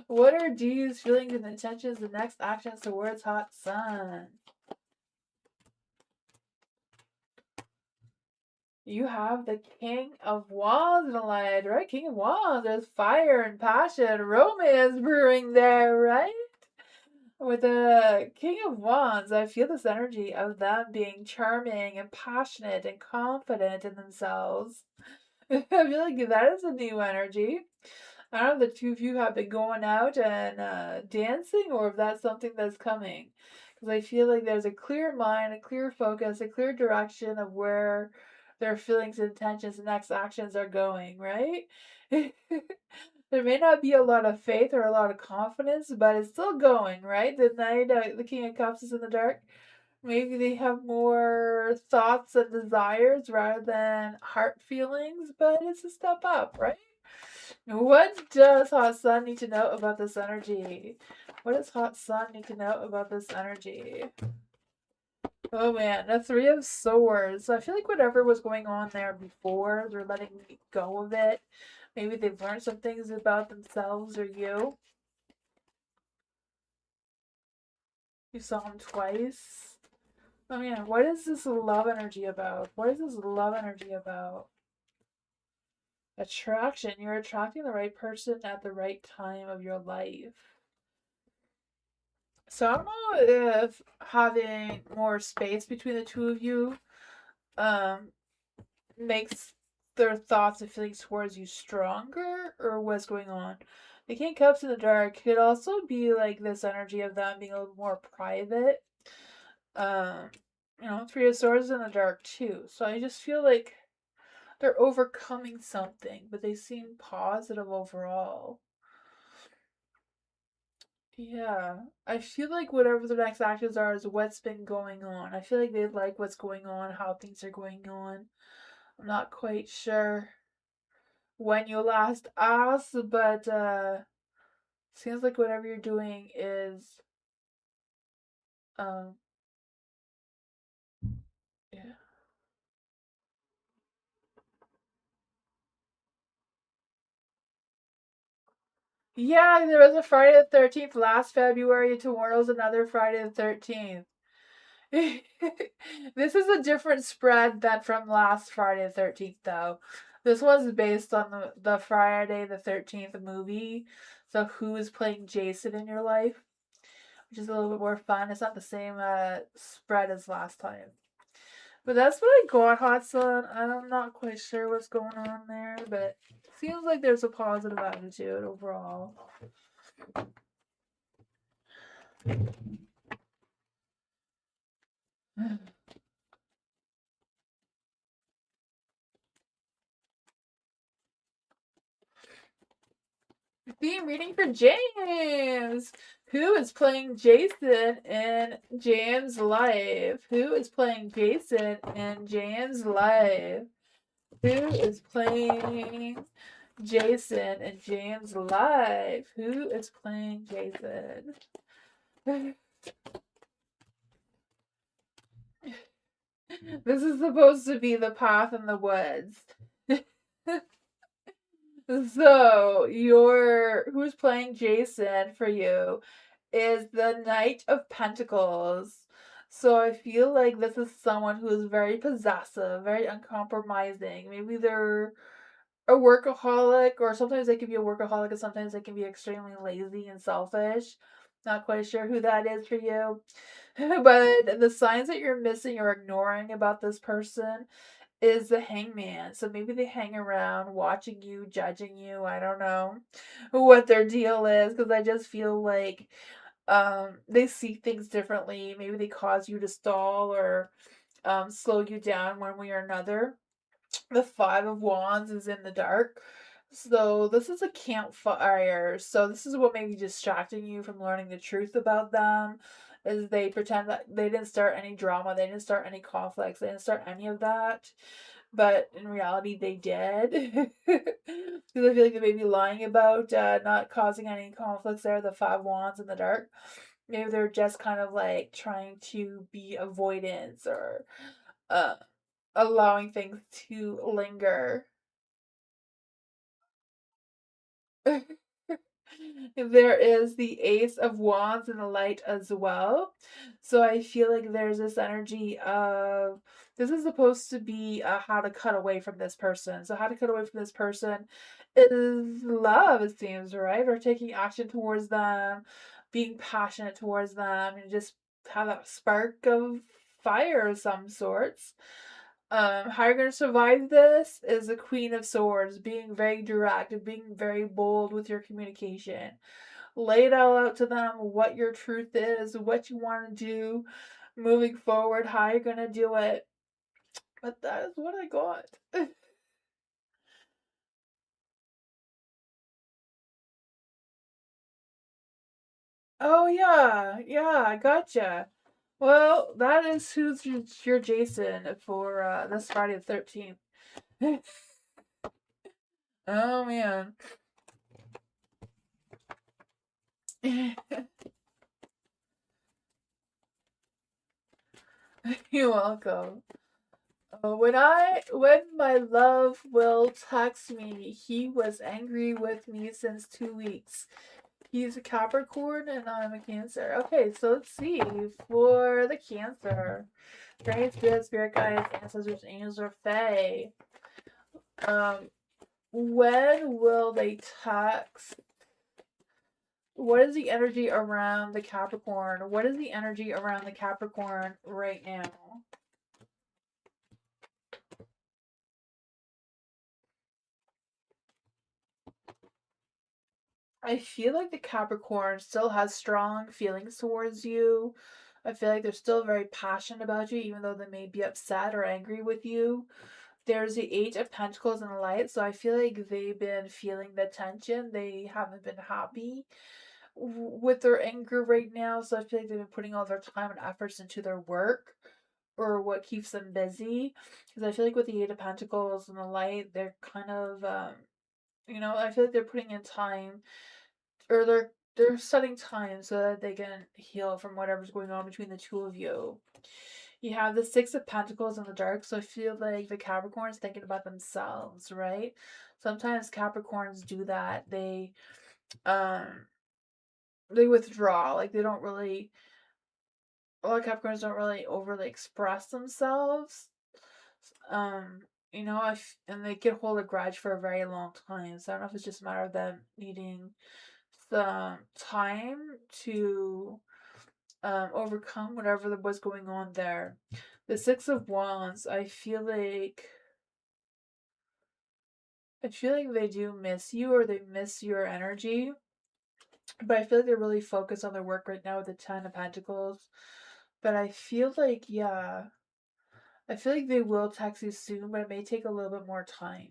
What are G's feelings and intentions and next actions towards Hot Sun? You have the King of Wands, Malaya, right? King of Wands. There's fire and passion, romance brewing there, right? With the King of Wands, I feel this energy of them being charming and passionate and confident in themselves. I feel like that is a new energy. I don't know if the two of you have been going out and dancing or if that's something that's coming. Because I feel like there's a clear mind, a clear focus, a clear direction of where their feelings, intentions, and next actions are going, right? There may not be a lot of faith or a lot of confidence, but it's still going, right? The Knight, the King of Cups is in the dark. Maybe they have more thoughts and desires rather than heart feelings, but it's a step up, right? What does Hot Sun need to know about this energy? What does Hot Sun need to know about this energy? Oh man, the Three of Swords. So I feel like whatever was going on there before, they're letting go of it. Maybe they've learned some things about themselves or you. You saw him twice. Oh man, what is this love energy about? What is this love energy about? Attraction. You're attracting the right person at the right time of your life. So I don't know if having more space between the two of you um makes their thoughts and feelings towards you stronger or what's going on. The King Cups in the dark could also be like this energy of them being a little more private. Um, Three of Swords in the dark too. So I just feel like they're overcoming something, but they seem positive overall. Yeah, I feel like whatever the next actions are is what's been going on. I feel like they like what's going on, how things are going on. I'm not quite sure when you last asked, but seems like whatever you're doing is um yeah. Yeah, there was a Friday the 13th last February. Tomorrow's another Friday the 13th. This is a different spread than from last Friday the 13th, though. This was based on the Friday the 13th movie. So, who is playing Jason in your life? Which is a little bit more fun. It's not the same spread as last time. But that's what I got, Hot Sun. I'm not quite sure what's going on there, but seems like there's a positive attitude overall. Theme reading for James. Who is playing Jason in James' life? Who is playing Jason in James' life? Who is playing Jason in James' life? Who is playing Jason? This is supposed to be the path in the woods. So, your who's playing Jason for you is the Knight of Pentacles. So I feel like this is someone who is very possessive, very uncompromising. Maybe they're a workaholic, or sometimes they can be a workaholic, and sometimes they can be extremely lazy and selfish. Not quite sure who that is for you. But the signs that you're missing or ignoring about this person is the Hangman. So maybe they hang around watching you, judging you. I don't know what their deal is, because I just feel like they see things differently. Maybe they cause you to stall or slow you down one way or another. The Five of Wands is in the dark. So this is a campfire. So this is what may be distracting you from learning the truth about them. Is they pretend that they didn't start any drama, they didn't start any conflicts, they didn't start any of that. But in reality, they did. Because I feel like they may be lying about not causing any conflicts there. The Five Wands in the dark. Maybe they're just kind of like trying to be avoidance or uh, allowing things to linger. There is the Ace of Wands in the light as well. So I feel like there's this energy of this is supposed to be how to cut away from this person. So how to cut away from this person is love, it seems, right? Or taking action towards them, being passionate towards them, and just have that spark of fire of some sorts. How you're gonna survive this is the Queen of Swords, being very direct and being very bold with your communication. Lay it all out to them what your truth is, what you want to do moving forward, how you're gonna do it. But that is what I got. Oh yeah, yeah, I gotcha. Well, that is who's your Jason for this Friday the 13th. Oh man. You're welcome. When my love will text me, he was angry with me since 2 weeks. He's a Capricorn and I'm a Cancer. Okay, so let's see for the Cancer. Great spirit guides, ancestors, angels, or fae. Um, when will they text? What is the energy around the Capricorn? What is the energy around the Capricorn right now? I feel like the Capricorn still has strong feelings towards you. I feel like they're still very passionate about you, even though they may be upset or angry with you. There's the Eight of Pentacles and the Light, so I feel like they've been feeling the tension. They haven't been happy with their anger right now, so I feel like they've been putting all their time and efforts into their work or what keeps them busy. Because I feel like with the Eight of Pentacles and the Light, they're kind of, I feel like they're putting in time or they're setting time so that they can heal from whatever's going on between the two of you. You have the Six of Pentacles in the dark, so I feel like the Capricorn's thinking about themselves, right? Sometimes Capricorns do that. Um they withdraw, like they don't really a lot of Capricorns don't really overly express themselves. Um, and they can hold a grudge for a very long time. So I don't know if it's just a matter of them needing some time to overcome whatever was going on there. The Six of Wands, I feel like they do miss you or they miss your energy. But I feel like they're really focused on their work right now with the Ten of Pentacles. But I feel like they will text you soon, but it may take a little bit more time.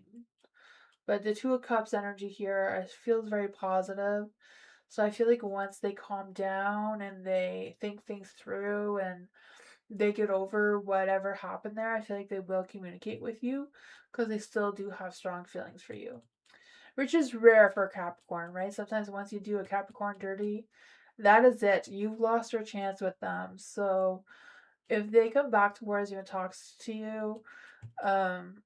But the Two of Cups energy here feels very positive. So I feel like once they calm down and they think things through and they get over whatever happened there, I feel like they will communicate with you because they still do have strong feelings for you. Which is rare for a Capricorn, right? Sometimes once you do a Capricorn dirty, that is it. You've lost your chance with them. So if they come back towards you and talks to you, um,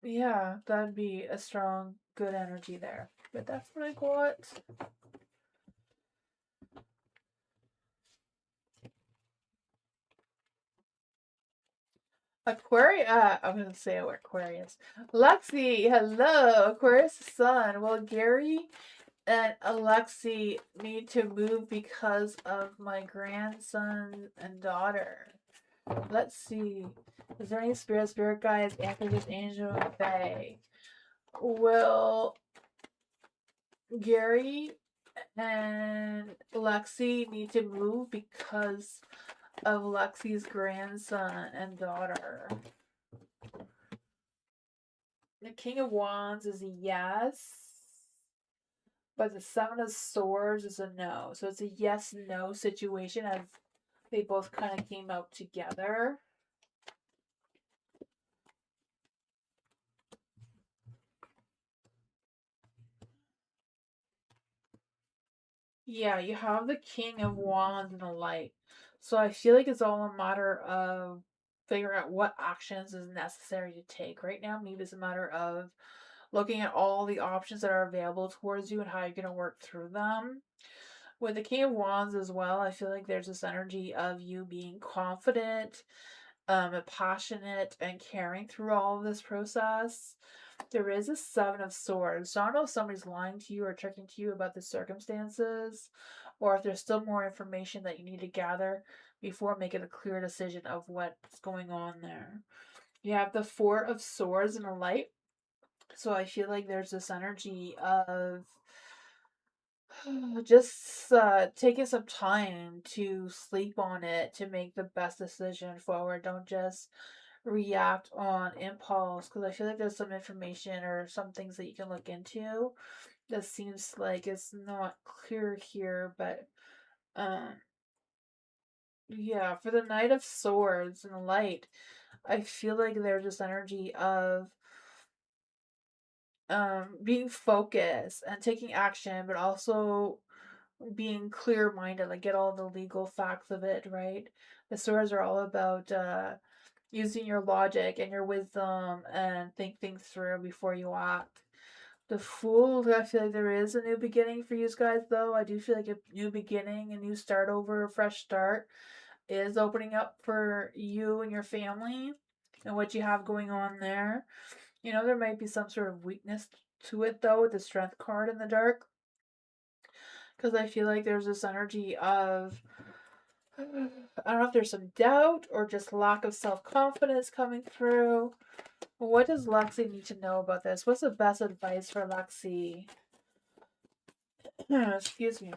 yeah, that'd be a strong, good energy there. But that's what I got. Aquarius, I'm gonna say Aquarius. Lexi, hello, Aquarius sun. Well, Gary and Alexi need to move because of my grandson and daughter. Let's see. Is there any spirit guides, anchors, angel, and fae? Will Gary and Lexi need to move because of Lexi's grandson and daughter? The King of Wands is a yes, but the Seven of Swords is a no. So it's a yes no situation as they both kind of came out together. Yeah, you have the King of Wands and the Light. So I feel like it's all a matter of figuring out what actions is necessary to take right now. Maybe it's a matter of looking at all the options that are available towards you and how you're going to work through them. With the King of Wands as well, I feel like there's this energy of you being confident, passionate, and caring through all of this process. There is a Seven of Swords. So I don't know if somebody's lying to you or tricking to you about the circumstances, or if there's still more information that you need to gather before making a clear decision of what's going on there. You have the Four of Swords and a Light. So I feel like there's this energy of just taking some time to sleep on it to make the best decision forward. Don't just react on impulse because I feel like there's some information or some things that you can look into that seems like it's not clear here, but um yeah, for the Knight of Swords and the Light, I feel like there's this energy of being focused and taking action, but also being clear-minded, like get all the legal facts of it, right? The swords are all about using your logic and your wisdom and think things through before you act. The Fool, I feel like there is a new beginning for you guys, though. I do feel like a new beginning, a new start over, a fresh start is opening up for you and your family and what you have going on there. You know, there might be some sort of weakness to it, though, with the Strength card in the dark. Because I feel like there's this energy of, I don't know if there's some doubt or just lack of self confidence coming through. What does Lexi need to know about this? What's the best advice for Lexi? Excuse me.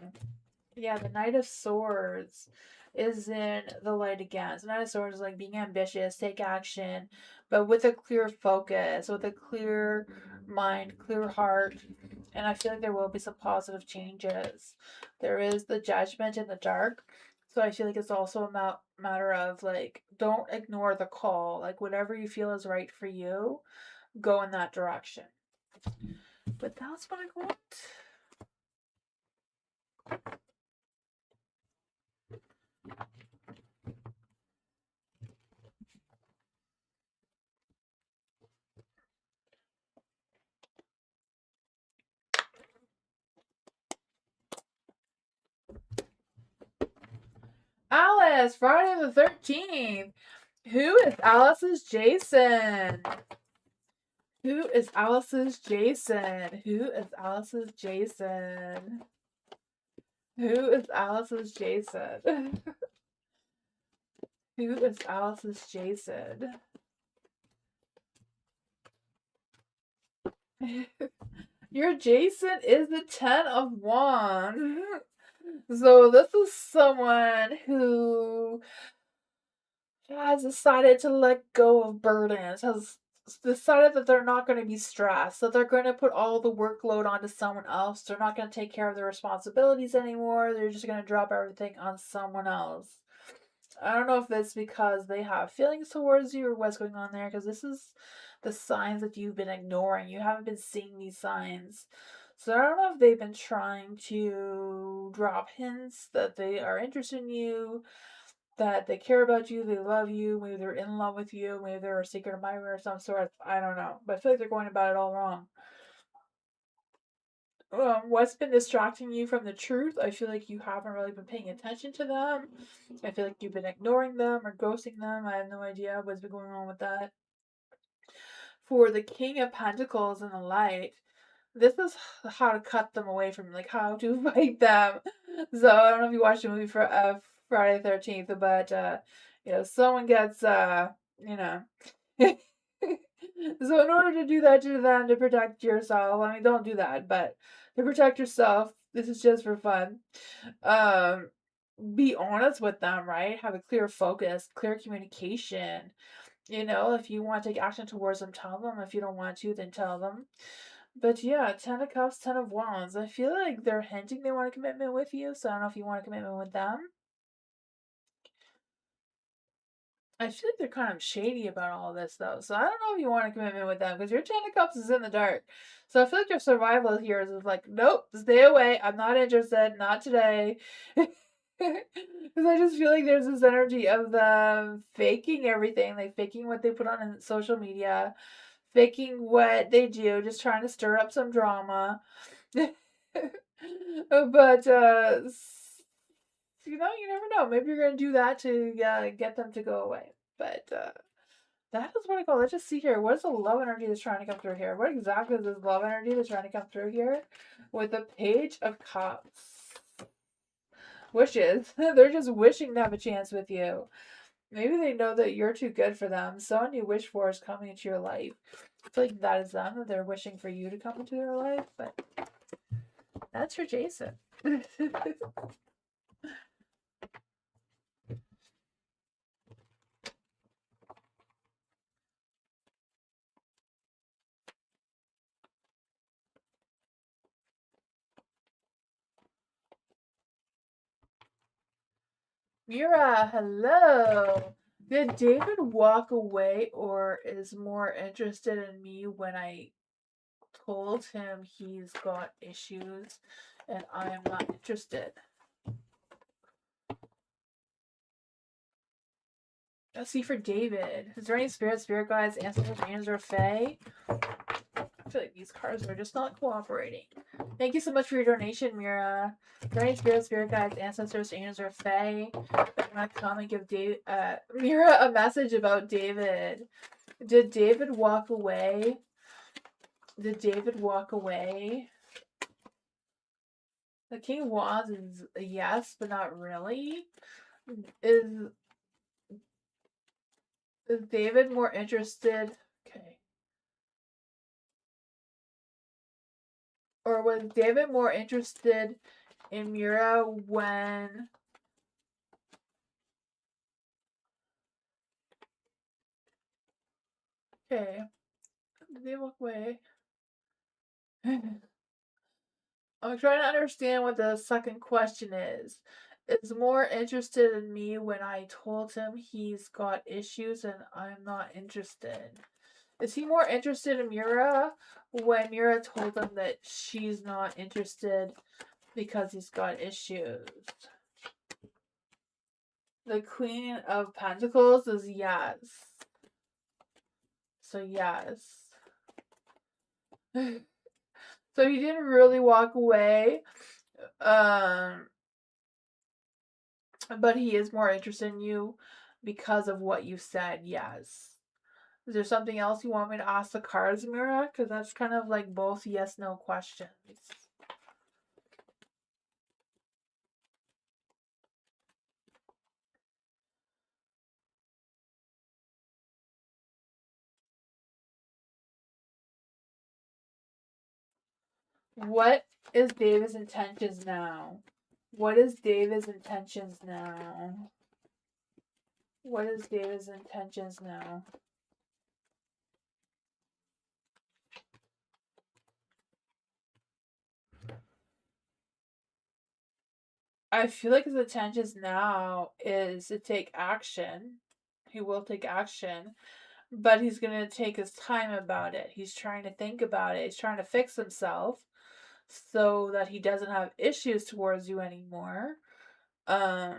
Yeah, the Knight of Swords is in the light again. So Knight of Swords is like being ambitious, take action, but with a clear focus, with a clear mind, clear heart. And I feel like there will be some positive changes. There is the Judgment in the dark. So I feel like it's also a matter of like, don't ignore the call. Like, whatever you feel is right for you, go in that direction. But that's what I want. Alice, Friday the 13th. Who is Alice's Jason? Who is Alice's Jason? Who is Alice's Jason? Who is Alice's Jason? Who is Alice's Jason? Your Jason is the Ten of Wands. So this is someone who has decided to let go of burdens, has decided that they're not going to be stressed, that they're going to put all the workload onto someone else. They're not going to take care of their responsibilities anymore. They're just going to drop everything on someone else. I don't know if it's because they have feelings towards you or what's going on there, because this is the signs that you've been ignoring. You haven't been seeing these signs. So I don't know if they've been trying to drop hints that they are interested in you, that they care about you, they love you, maybe they're in love with you, maybe they're a secret admirer of some sort. I don't know. But I feel like they're going about it all wrong. What's been distracting you from the truth? I feel like you haven't really been paying attention to them. I feel like you've been ignoring them or ghosting them. I have no idea what's been going on with that. For the King of Pentacles in the light, this is how to cut them away from, like, how to fight them. So I don't know if you watched the movie for Friday the 13th, but someone gets you know so in order to do that to them, to protect yourself, I mean, don't do that, but to protect yourself, this is just for fun. Um, be honest with them, right? Have a clear focus, clear communication. If you want to take action towards them, tell them. If you don't want to, then tell them. But yeah, Ten of Cups, Ten of Wands. I feel like they're hinting they want a commitment with you, so I don't know if you want a commitment with them. I feel like they're kind of shady about all of this, though. So I don't know if you want a commitment with them, because your Ten of Cups is in the dark. So I feel like your survival here is like, nope, stay away. I'm not interested. Not today. Because I just feel like there's this energy of them faking everything, like faking what they put on social media, faking what they do, just trying to stir up some drama. But you never know. Maybe you're gonna do that to get them to go away. But that is what I call. Let's just see here. What is the love energy that's trying to come through here? What exactly is this love energy that's trying to come through here? With the Page of Cups. Wishes. They're just wishing to have a chance with you. Maybe they know that you're too good for them. Someone you wish for is coming into your life. I feel like that is them, that they're wishing for you to come into their life, but that's for Jason. Mira, hello. Did David walk away or is more interested in me when I told him he's got issues and I am not interested. Let's see for David. Is there any spirit guides, ancestors, angels, or fae? I feel like these cards are just not cooperating. Thank you so much for your donation, Mira. Is there any spirit guides, ancestors, angels, or fae that want to come and give Mira a message about David? Did David walk away? Did David walk away? The King of Wands is a yes, but not really. Is David more interested? Okay. Or was David more interested in Mira when okay. Did they walk away? I'm trying to understand what the second question is. Is more interested in me when I told him he's got issues and I'm not interested. Is he more interested in Mira when Mira told him that she's not interested because he's got issues? The Queen of Pentacles is yes. So yes. So he didn't really walk away. But he is more interested in you because of what you said, yes. Is there something else you want me to ask the cards, Mira? Because that's kind of like both yes no questions. What is David's intentions now? What is David's intentions now? What is David's intentions now? I feel like his intentions now is to take action. He will take action, but he's going to take his time about it. He's trying to think about it. He's trying to fix himself so that he doesn't have issues towards you anymore. I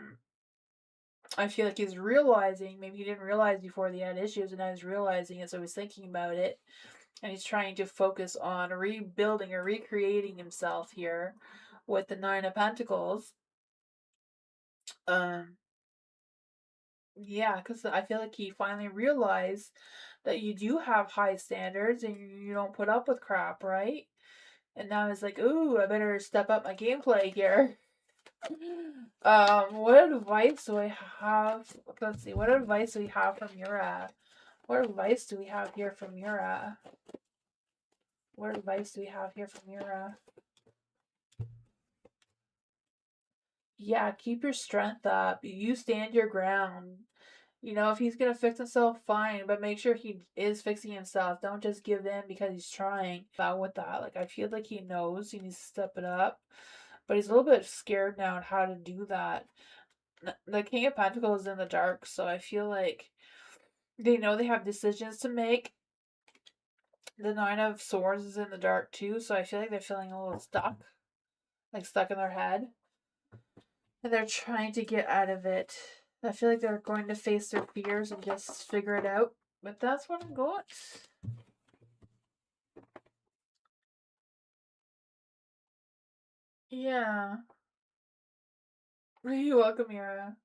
feel like he's realizing, maybe he didn't realize before that he had issues, and now he's realizing it, so he's thinking about it, and he's trying to focus on rebuilding or recreating himself here with the Nine of Pentacles. Yeah, because I feel like he finally realized that you do have high standards and you don't put up with crap, right? And now he's like, ooh, I better step up my gameplay here. What advice do I have? Let's see, what advice do we have from Yura? What advice do we have here from Yura? What advice do we have here from Yura? Yeah, keep your strength up. You stand your ground. You know, if he's gonna fix himself, fine, but make sure he is fixing himself. Don't just give in because he's trying. With that, like I feel like he knows he needs to step it up, but he's a little bit scared now on how to do that. The King of Pentacles is in the dark, so I feel like they know they have decisions to make. The Nine of Swords is in the dark too, so I feel like they're feeling a little stuck, like stuck in their head, and they're trying to get out of it. I feel like they're going to face their fears and just figure it out. But that's what I got. Yeah. You're welcome, Mira.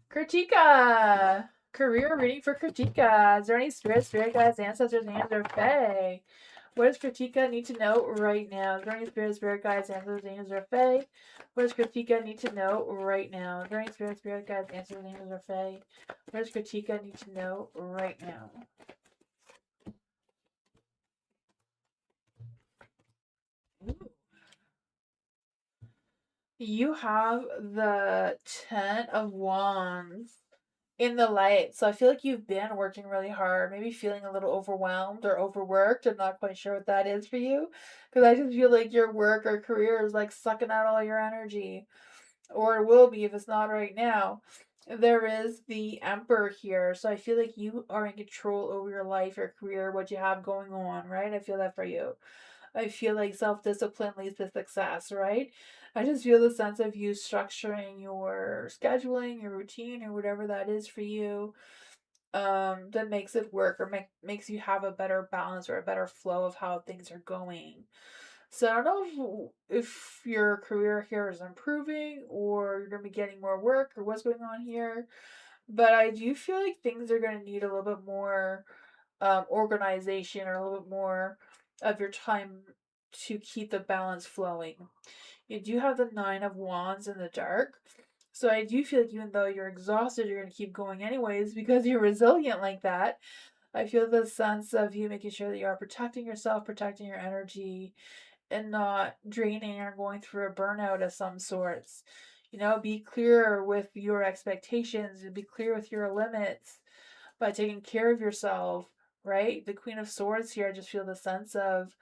Kritika! Career reading for Kritika. Is there any spirit guides, ancestors, and or fae? What does Kritika need to know right now? Is there any spirit guides, ancestors, angels, or fae? What does Kritika need to know right now? Is there any spirit guides, ancestors, angels, or fae? What does Kritika need to know right now? Ooh. You have the Ten of Wands in the light. So I feel like you've been working really hard, maybe feeling a little overwhelmed or overworked. I'm not quite sure what that is for you. Because I just feel like your work or career is like sucking out all your energy. Or it will be if it's not right now. There is the Emperor here. So I feel like you are in control over your life, your career, what you have going on, right? I feel that for you. I feel like self-discipline leads to success, right? I just feel the sense of you structuring your scheduling, your routine, or whatever that is for you, that makes it work or makes you have a better balance or a better flow of how things are going. So I don't know if your career here is improving or you're going to be getting more work or what's going on here, but I do feel like things are going to need a little bit more organization or a little bit more of your time to keep the balance flowing. You do have the Nine of Wands in the dark. So I do feel like even though you're exhausted, you're going to keep going anyways because you're resilient like that. I feel the sense of you making sure that you are protecting yourself, protecting your energy, and not draining or going through a burnout of some sorts. You know, be clear with your expectations and be clear with your limits by taking care of yourself, right? The Queen of Swords here, I just feel the sense of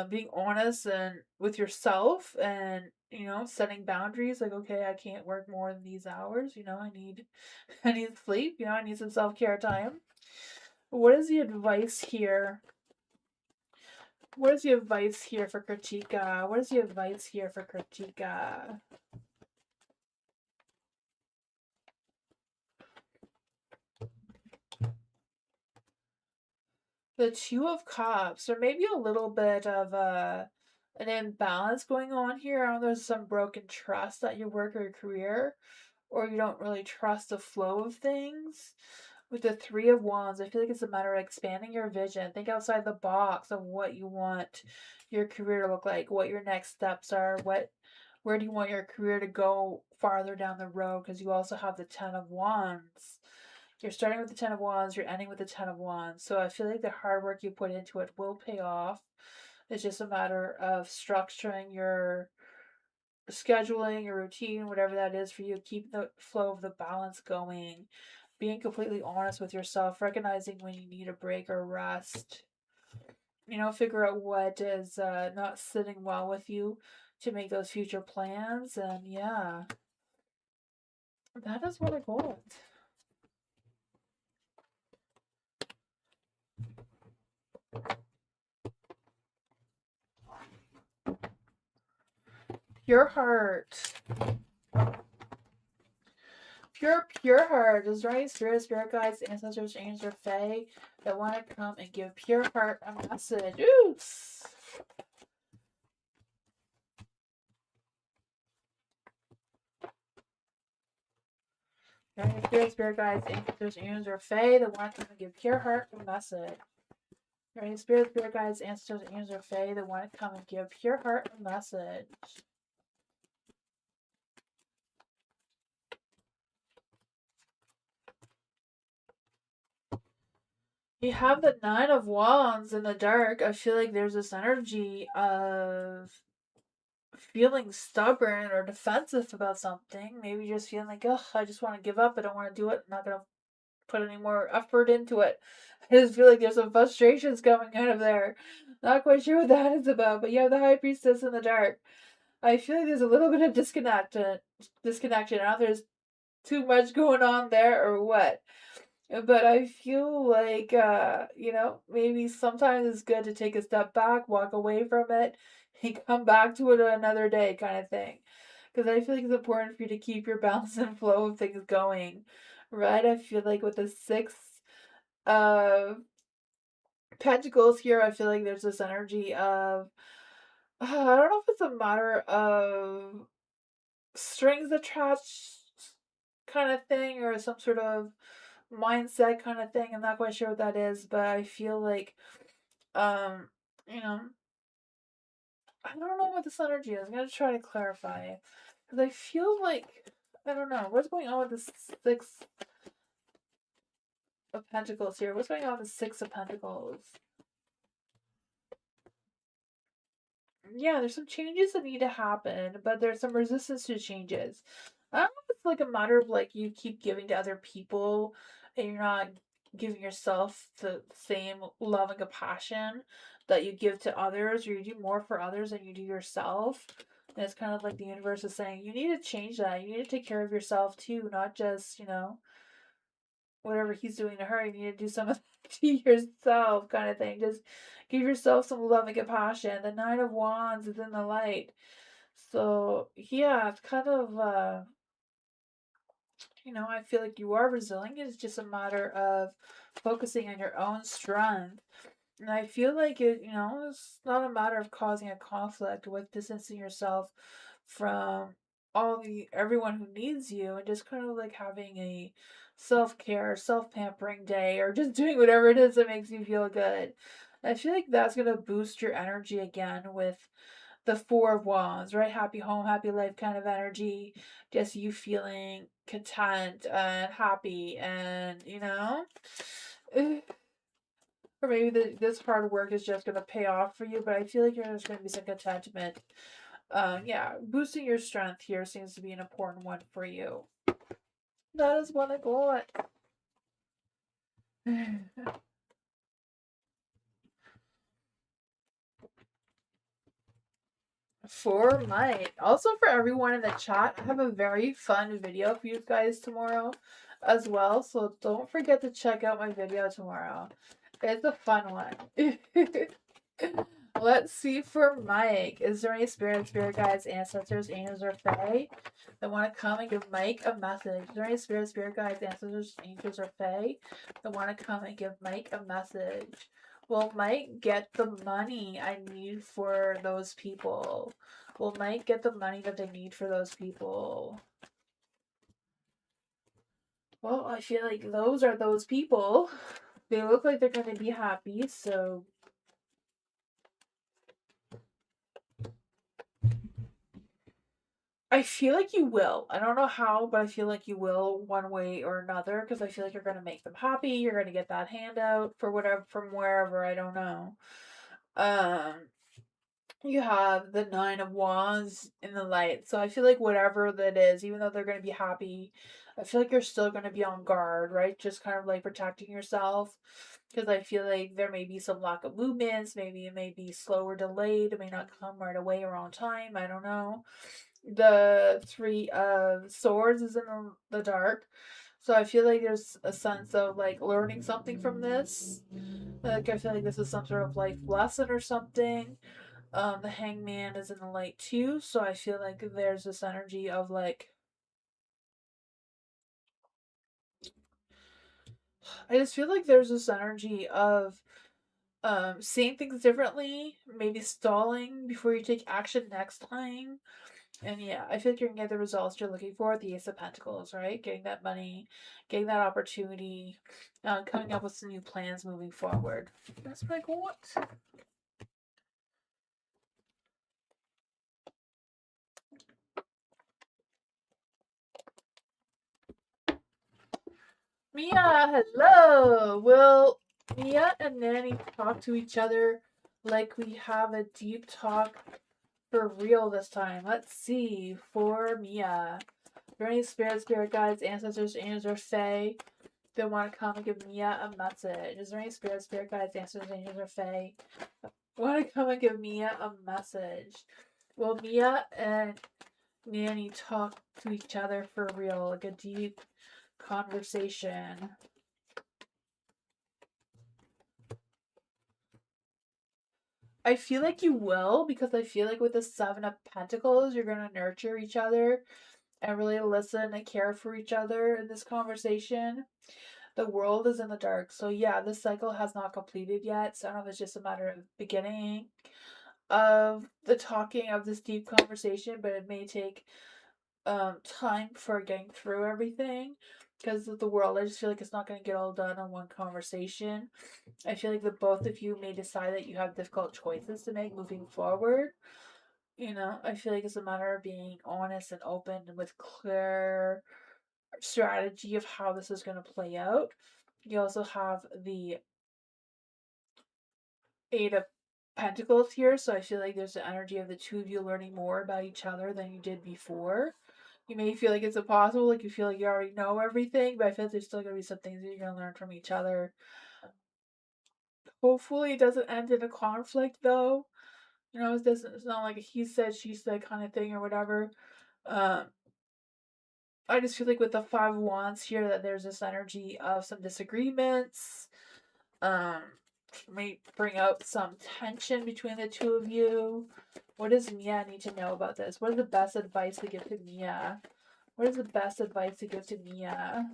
being honest and with yourself and setting boundaries like, okay, I can't work more than these hours, I need I need sleep, I need some self-care time. What is the advice here? What is the advice here for Kritika? What is the advice here for Kritika? The Two of Cups, or maybe a little bit of an imbalance going on here. I know there's some broken trust at your work or your career, or you don't really trust the flow of things. With the Three of Wands, I feel like it's a matter of expanding your vision. Think outside the box of what you want your career to look like, what your next steps are, where do you want your career to go farther down the road, because you also have the Ten of Wands. You're starting with the Ten of Wands, you're ending with the Ten of Wands. So I feel like the hard work you put into it will pay off. It's just a matter of structuring your scheduling, your routine, whatever that is for you. Keep the flow of the balance going. Being completely honest with yourself, recognizing when you need a break or rest. Figure out what is not sitting well with you to make those future plans. And yeah, that is what I got. Pure heart. Pure heart. Is there any spirit guides, ancestors, angels, or fae that want to come and give pure heart a message? Oops. Any spirit guides, ancestors, angels, or fae that want to come and give pure heart a message? Any spirit guides, ancestors, angels, or fae that want to come and give pure heart a message? You have the Nine of Wands in the dark. I feel like there's this energy of feeling stubborn or defensive about something. Maybe just feeling like, oh, I just want to give up. I don't want to do it. I'm not going to put any more effort into it. I just feel like there's some frustrations coming out of there. Not quite sure what that is about, but you have the High Priestess in the dark. I feel like there's a little bit of disconnection. I don't know if there's too much going on there or what. But I feel like, maybe sometimes it's good to take a step back, walk away from it, and come back to it another day, kind of thing. Because I feel like it's important for you to keep your balance and flow of things going, right? I feel like with the Six of Pentacles here, I feel like there's this energy of, I don't know if it's a matter of strings attached kind of thing or some sort of mindset kind of thing. I'm not quite sure what that is, but I feel like, um, you know, I don't know what this energy is. I'm gonna try to clarify it because I feel like I don't know what's going on with the Six of Pentacles here. What's going on with the Six of Pentacles? Yeah, there's some changes that need to happen, but there's some resistance to changes. I don't know if it's like a matter of like you keep giving to other people and you're not giving yourself the same love and compassion that you give to others, or you do more for others than you do yourself. And it's kind of like the universe is saying, you need to change that. You need to take care of yourself too, not just, whatever he's doing to her, you need to do some of that to yourself, kind of thing. Just give yourself some love and compassion. The Nine of Wands is in the light. So, yeah, it's kind of, I feel like you are resilient. It's just a matter of focusing on your own strength. And I feel like it's not a matter of causing a conflict with distancing yourself from everyone who needs you and just kind of like having a self-care, self-pampering day or just doing whatever it is that makes you feel good. I feel like that's gonna boost your energy again with the Four of Wands, right? Happy home, happy life kind of energy. Just you feeling content and happy and, or maybe this hard work is just going to pay off for you, but I feel like there's going to be some contentment. Yeah, boosting your strength here seems to be an important one for you. That is what I got. For Mike. Also for everyone in the chat, I have a very fun video for you guys tomorrow as well. So don't forget to check out my video tomorrow. It's a fun one. Let's see for Mike. Is there any spirit guides, ancestors, angels, or fae that want to come and give Mike a message? Is there any spirit guides, ancestors, angels, or fae that want to come and give Mike a message? Will Mike get the money I need for those people? Will Mike get the money that they need for those people? Well, I feel like those are those people. They look like they're going to be happy, so I feel like you will. I don't know how, but I feel like you will one way or another because I feel like you're going to make them happy. You're going to get that handout for whatever from wherever, I don't know. Um you have the Nine of Wands in the light. So I feel like whatever that is, even though they're going to be happy, I feel like you're still going to be on guard, right? Just kind of like protecting yourself. Because I feel like there may be some lack of movements. Maybe it may be slow or delayed. It may not come right away or on time. I don't know. The Three of Swords is in the dark. So I feel like there's a sense of like learning something from this. Like I feel like this is some sort of life lesson or something. The Hangman is in the light too, so I feel like there's this energy of like I just feel like there's this energy of seeing things differently, maybe stalling before you take action next time. And yeah, I feel like you're gonna get the results you're looking for. The Ace of Pentacles, right? Getting that money, getting that opportunity, coming up with some new plans moving forward. That's like what? Mia, hello. Will Mia and Nanny talk to each other like we have a deep talk for real this time? Let's see. For Mia. Are there any spirit guides, ancestors, angels, or fae that want to come and give Mia a message? Is there any spirit guides, ancestors, angels, or fae want to come and give Mia a message? Will Mia and Nanny talk to each other for real, like a deep conversation? I feel like you will because I feel like with the Seven of Pentacles, you're going to nurture each other and really listen and care for each other in this conversation. The world is in the dark. So, yeah, this cycle has not completed yet. So, I don't know if it's just a matter of beginning of the talking of this deep conversation, but it may take time for getting through everything because of the world. I just feel like it's not going to get all done in one conversation. I feel like the both of you may decide that you have difficult choices to make moving forward. I feel like it's a matter of being honest and open and with clear strategy of how this is going to play out. You also have the Eight of Pentacles here, so I feel like there's the energy of the two of you learning more about each other than you did before. You may feel like it's impossible, like you feel like you already know everything, but I feel like there's still going to be some things that you're going to learn from each other. Hopefully, it doesn't end in a conflict, though. It's not like a he said, she said kind of thing or whatever. Um, I just feel like with the Five of Wands here that there's this energy of some disagreements. May bring out some tension between the two of you. What does Mia need to know about this? What is the best advice to give to Mia? What is the best advice to give to Mia?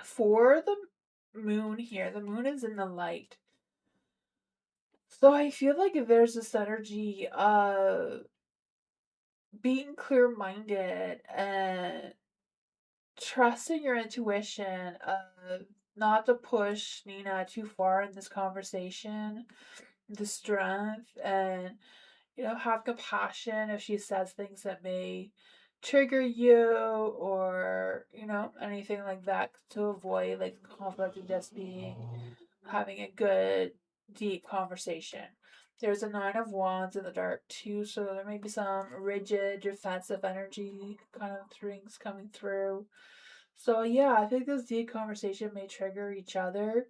For the moon here, the moon is in the light. So I feel like there's this energy of being clear-minded and trusting your intuition, not to push Nina too far in this conversation, the strength, and have compassion if she says things that may trigger you, or anything like that, to avoid like conflict and just having a good deep conversation. There's a Nine of Wands in the dark too, so there may be some rigid defensive energy kind of things coming through. So yeah, I think this deep conversation may trigger each other.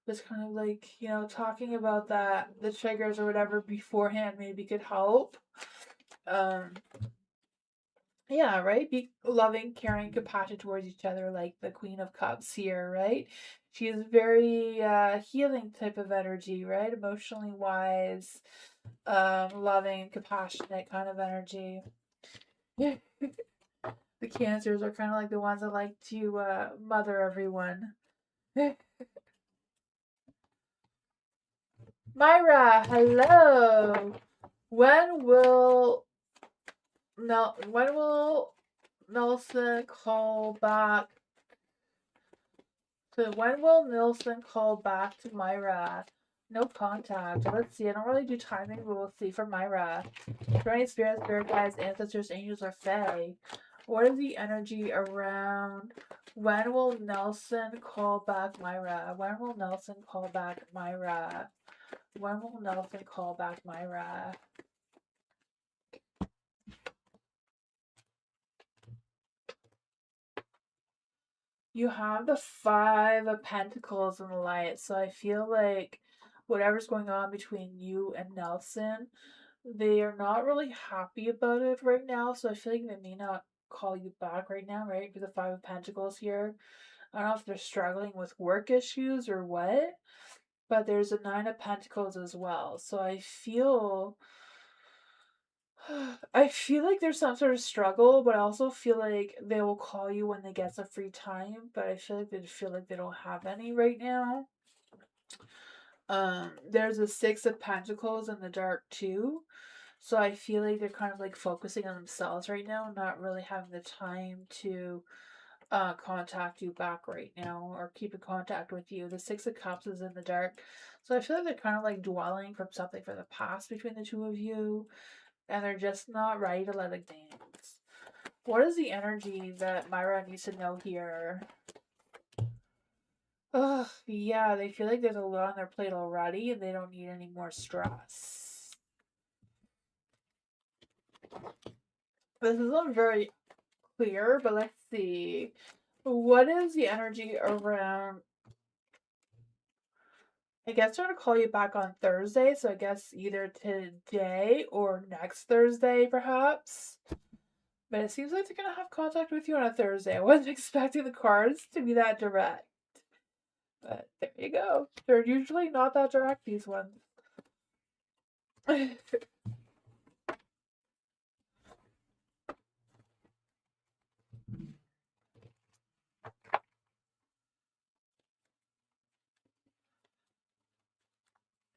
Just kind of like, talking about that, the triggers or whatever beforehand maybe could help. Um, yeah, right? Be loving, caring, compassion towards each other, like the Queen of Cups here, right? She is very healing type of energy, right? Emotionally wise, loving, compassionate kind of energy. Yeah. The Cancers are kind of like the ones that like to mother everyone. Myra, hello. When will Nelson call back? So when will Nelson call back to Myra? No contact. Let's see. I don't really do timing, but we'll see for Myra. Journey spirits, spirit guides, ancestors, angels, or fae. What is the energy around? When will Nelson call back Myra? When will Nelson call back Myra? When will Nelson call back Myra? You have the Five of Pentacles in the light, so I feel like whatever's going on between you and Nelson, they are not really happy about it right now, so I feel like they may not call you back right now, right? Because the Five of Pentacles here. I don't know if they're struggling with work issues or what, but there's a Nine of Pentacles as well. So I feel like there's some sort of struggle, but I also feel like they will call you when they get some free time, but I feel like they don't have any right now. There's a Six of Pentacles in the dark too. So I feel like they're kind of like focusing on themselves right now, not really having the time to contact you back right now or keep in contact with you. The Six of Cups is in the dark. So I feel like they're kind of like dwelling from something from the past between the two of you, and they're just not ready to let it dance. What is the energy that Myra needs to know here? Ugh, yeah, they feel like there's a lot on their plate already and they don't need any more stress. This isn't very clear, but let's see. What is the energy around? I guess they're going to call you back on Thursday, so I guess either today or next Thursday, perhaps. But it seems like they're going to have contact with you on a Thursday. I wasn't expecting the cards to be that direct. But there you go. They're usually not that direct, these ones.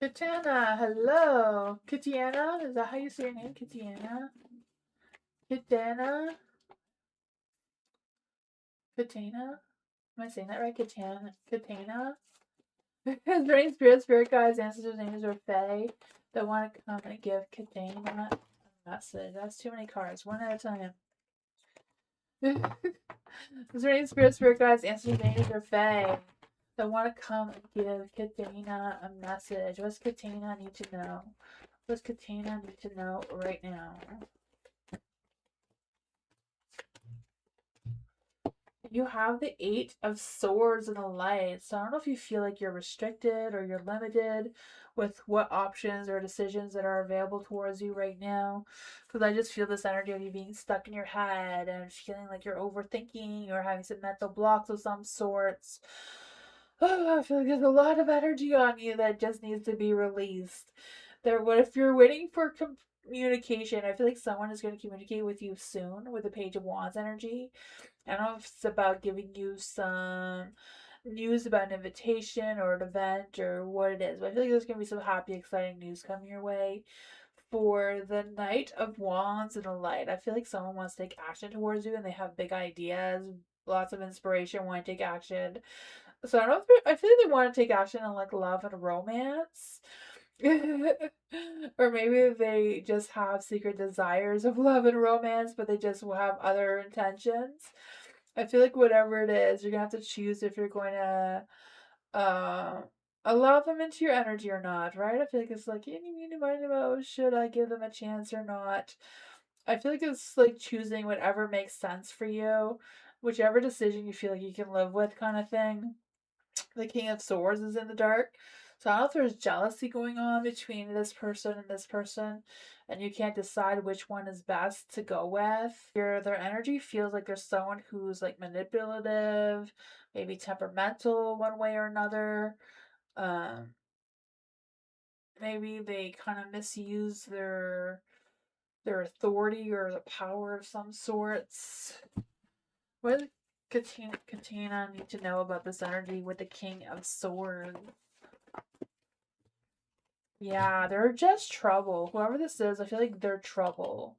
Katana, hello. Katiana, is that how you say your name? Katiana? Katana? Katana? Am I saying that right? Katana? Katana? Drain spirit guides, ancestors, angels, or fae that want to come and give Katana a message. That's too many cards. One at a time. Drain spirit guides, ancestors, angels, or fae that want to come and give Katana a message. What's Katana need to know? What's Katana need to know right now? You have the Eight of Swords in the light. So I don't know if you feel like you're restricted or you're limited with what options or decisions that are available towards you right now. Because I just feel this energy of you being stuck in your head and feeling like you're overthinking or having some mental blocks of some sorts. I feel like there's a lot of energy on you that just needs to be released. What if you're waiting for communication? I feel like someone is going to communicate with you soon with the Page of Wands energy. I don't know if it's about giving you some news about an invitation or an event or what it is, but I feel like there's going to be some happy, exciting news coming your way. For the Knight of Wands and the Light, I feel like someone wants to take action towards you and they have big ideas, lots of inspiration, want to take action. So I don't know if I feel like they want to take action in like love and romance. Or maybe they just have secret desires of love and romance, but they just will have other intentions. I feel like whatever it is, you're gonna have to choose if you're going to uh, allow them into your energy or not, right? I feel like it's like you need to mind about should I give them a chance or not. I feel like it's like choosing whatever makes sense for you, whichever decision you feel like you can live with, kind of thing. The King of Swords is in the dark. So I don't know if there's jealousy going on between this person, and you can't decide which one is best to go with. Their energy feels like there's someone who's like manipulative, maybe temperamental one way or another. Um, Maybe they kind of misuse their authority or the power of some sorts. What does Katina need to know about this energy with the King of Swords? Yeah, they're just trouble. Whoever this is, I feel like they're trouble.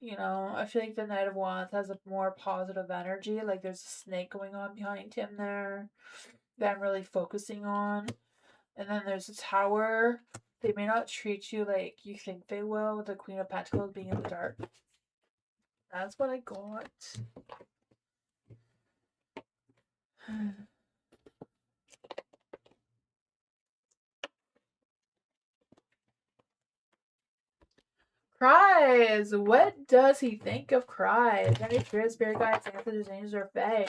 You know, I feel like the Knight of Wands has a more positive energy. Like there's a snake going on behind him there that I'm really focusing on. And then there's a tower. They may not treat you like you think they will, with the Queen of Pentacles being in the dark. That's what I got. Cries! What does he think of cries? Any spirit guides, ancestors, angels, or fae?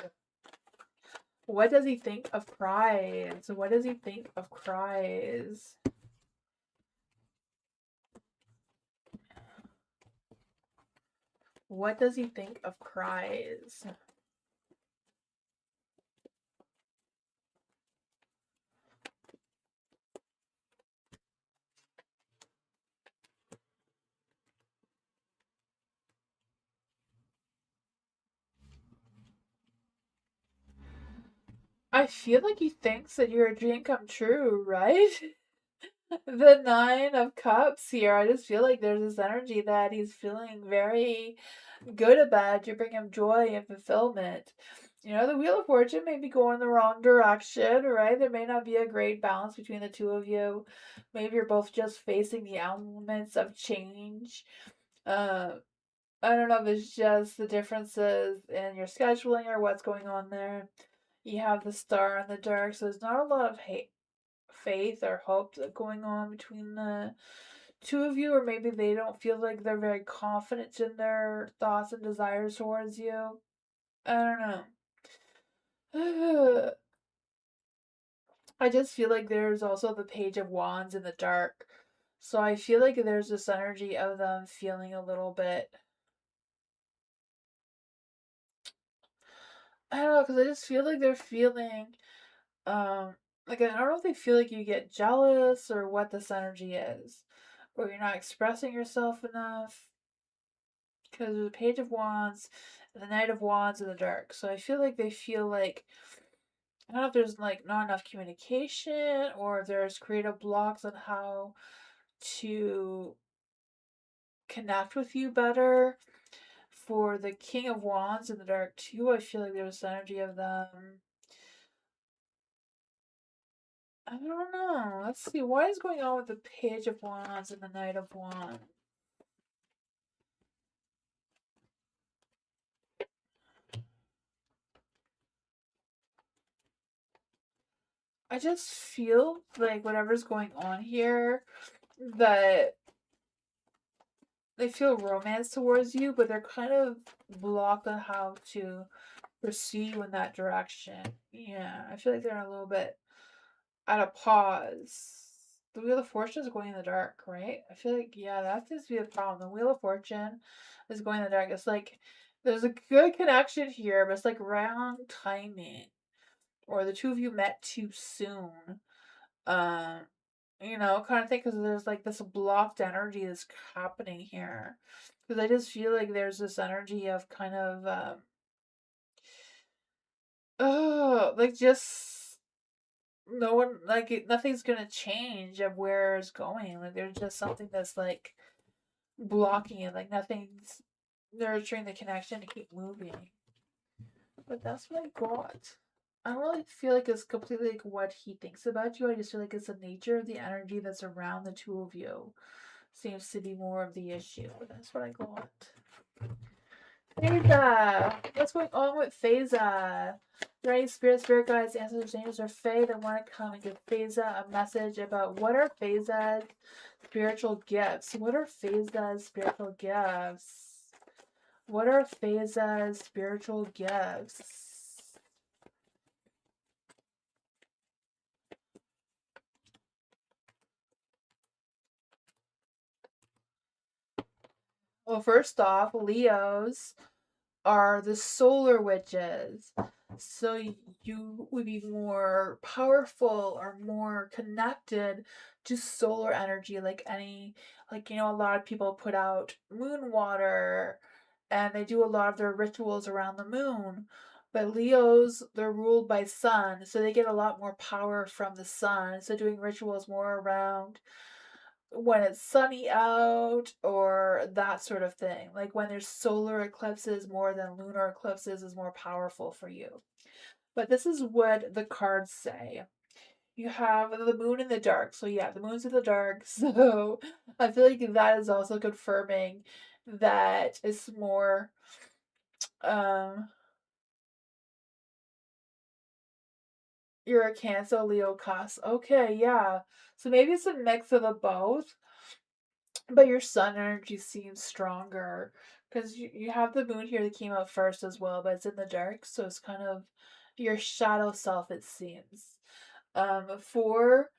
What does he think of cries? What does he think of cries? What does he think of cries? I feel like he thinks that you're a dream come true, right? The Nine of Cups here. I just feel like there's this energy that he's feeling very good about. You bring him joy and fulfillment. You know, the Wheel of Fortune may be going the wrong direction, right? There may not be a great balance between the two of you. Maybe you're both just facing the elements of change. Uh, I don't know if it's just the differences in your scheduling or what's going on there. You have the Star in the dark, so there's not a lot of faith or hope going on between the two of you, or maybe they don't feel like they're very confident in their thoughts and desires towards you. I don't know. I just feel like there's also the Page of Wands in the dark. So I feel like there's this energy of them feeling a little bit. I don't know, because I just feel like they're feeling. Like, I don't know if they feel like you get jealous or what this energy is. Or you're not expressing yourself enough. Because there's the Page of Wands and the Knight of Wands in the dark. So I feel like they feel like I don't know if there's like not enough communication or if there's creative blocks on how to connect with you better. For the King of Wands in the dark too, I feel like there's energy of them. I don't know. Let's see. What is going on with the Page of Wands and the Knight of Wands? I just feel like whatever's going on here, that they feel romance towards you, but they're kind of blocked on how to pursue in that direction. Yeah, I feel like they're a little bit at a pause. The Wheel of Fortune is going in the dark, right? I feel like, yeah, that seems to be the problem. The Wheel of Fortune is going in the dark. It's like there's a good connection here, but it's like wrong timing. Or the two of you met too soon. Um, kind of thing, because there's like this blocked energy that's happening here. Because I just feel like there's this energy of kind of, oh, like just no one, like nothing's gonna change of where it's going. Like there's just something that's like blocking it. Like nothing's nurturing the connection to keep moving. But that's what I got. I don't really feel like it's completely like what he thinks about you. I just feel like it's the nature of the energy that's around the two of you seems to be more of the issue. That's what I got. Phasa! What's going on with Phasa? Are there any spirit guides, ancestors, angels, or fae that want to come and give Phasa a message about what are Phasa's spiritual gifts? What are Phasa's spiritual gifts? What are Phasa's spiritual gifts? Well, first off, Leos are the solar witches. So you would be more powerful or more connected to solar energy, like a lot of people put out moon water and they do a lot of their rituals around the moon. But Leos, they're ruled by sun, so they get a lot more power from the sun. So doing rituals more around when it's sunny out or that sort of thing. Like when there's solar eclipses more than lunar eclipses is more powerful for you. But this is what the cards say. You have the moon in the dark. So yeah, the moon's in the dark. So I feel like that is also confirming that it's more um you're a Cancer Leo cusp. Okay, yeah. So maybe it's a mix of the both. But your sun energy seems stronger because you have the moon here that came out first as well, but it's in the dark, so it's kind of your shadow self, it seems. For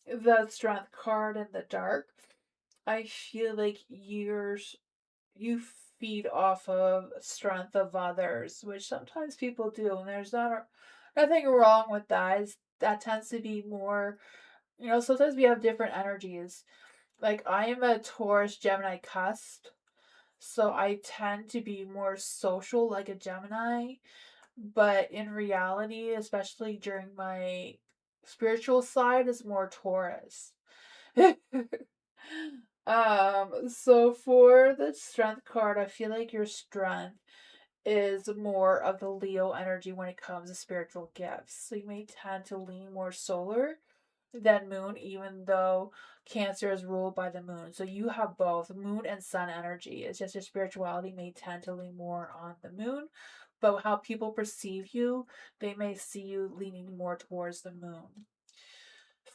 the strength card in the dark, I feel like you feed off of strength of others, which sometimes people do, and there's nothing wrong with that. That tends to be more, sometimes we have different energies. Like I am a Taurus Gemini cusp, so I tend to be more social like a Gemini, but in reality, especially during my spiritual side, is more Taurus. So for the strength card, I feel like your strength is more of the Leo energy when it comes to spiritual gifts. So you may tend to lean more solar than moon, even though Cancer is ruled by the moon. So you have both moon and sun energy. It's just your spirituality may tend to lean more on the moon, but how people perceive you, they may see you leaning more towards the moon.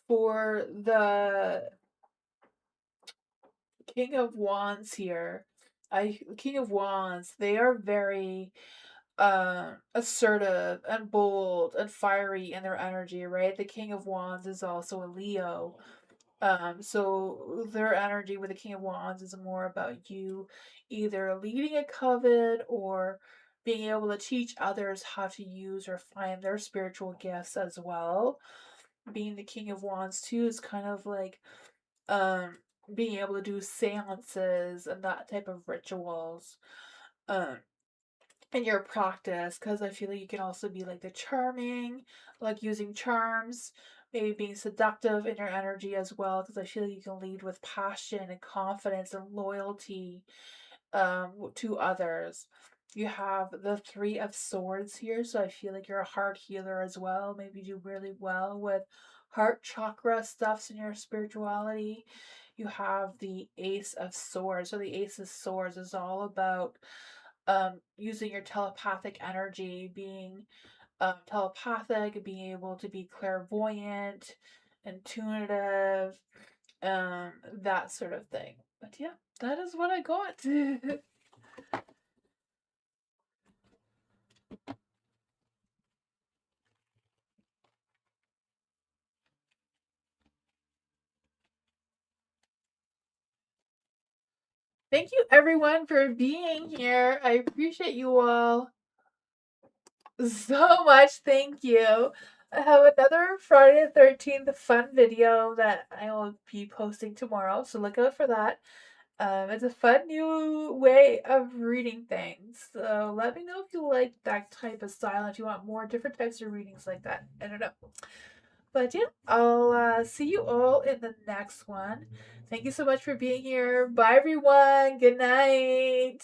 For the King of Wands here, King of Wands, they are very assertive and bold and fiery in their energy, right? The King of Wands is also a Leo. So their energy with the King of Wands is more about you either leading a coven or being able to teach others how to use or find their spiritual gifts as well. Being the King of Wands too is kind of like um being able to do seances and that type of rituals. Um in your practice, because I feel like you can also be like the charming, like using charms, maybe being seductive in your energy as well, because I feel like you can lead with passion and confidence and loyalty to others. You have the Three of Swords here, so I feel like you're a heart healer as well. Maybe do really well with heart chakra stuffs in your spirituality. You have the Ace of Swords. So the Ace of Swords is all about using your telepathic energy, being telepathic, being able to be clairvoyant, intuitive, that sort of thing. But yeah, that is what I got. Thank you everyone for being here. I appreciate you all so much. Thank you. I have another Friday the 13th fun video that I will be posting tomorrow, so look out for that. It's a fun new way of reading things. So let me know if you like that type of style, if you want more different types of readings like that. I don't know. But yeah, I'll see you all in the next one. Thank you so much for being here. Bye, everyone. Good night.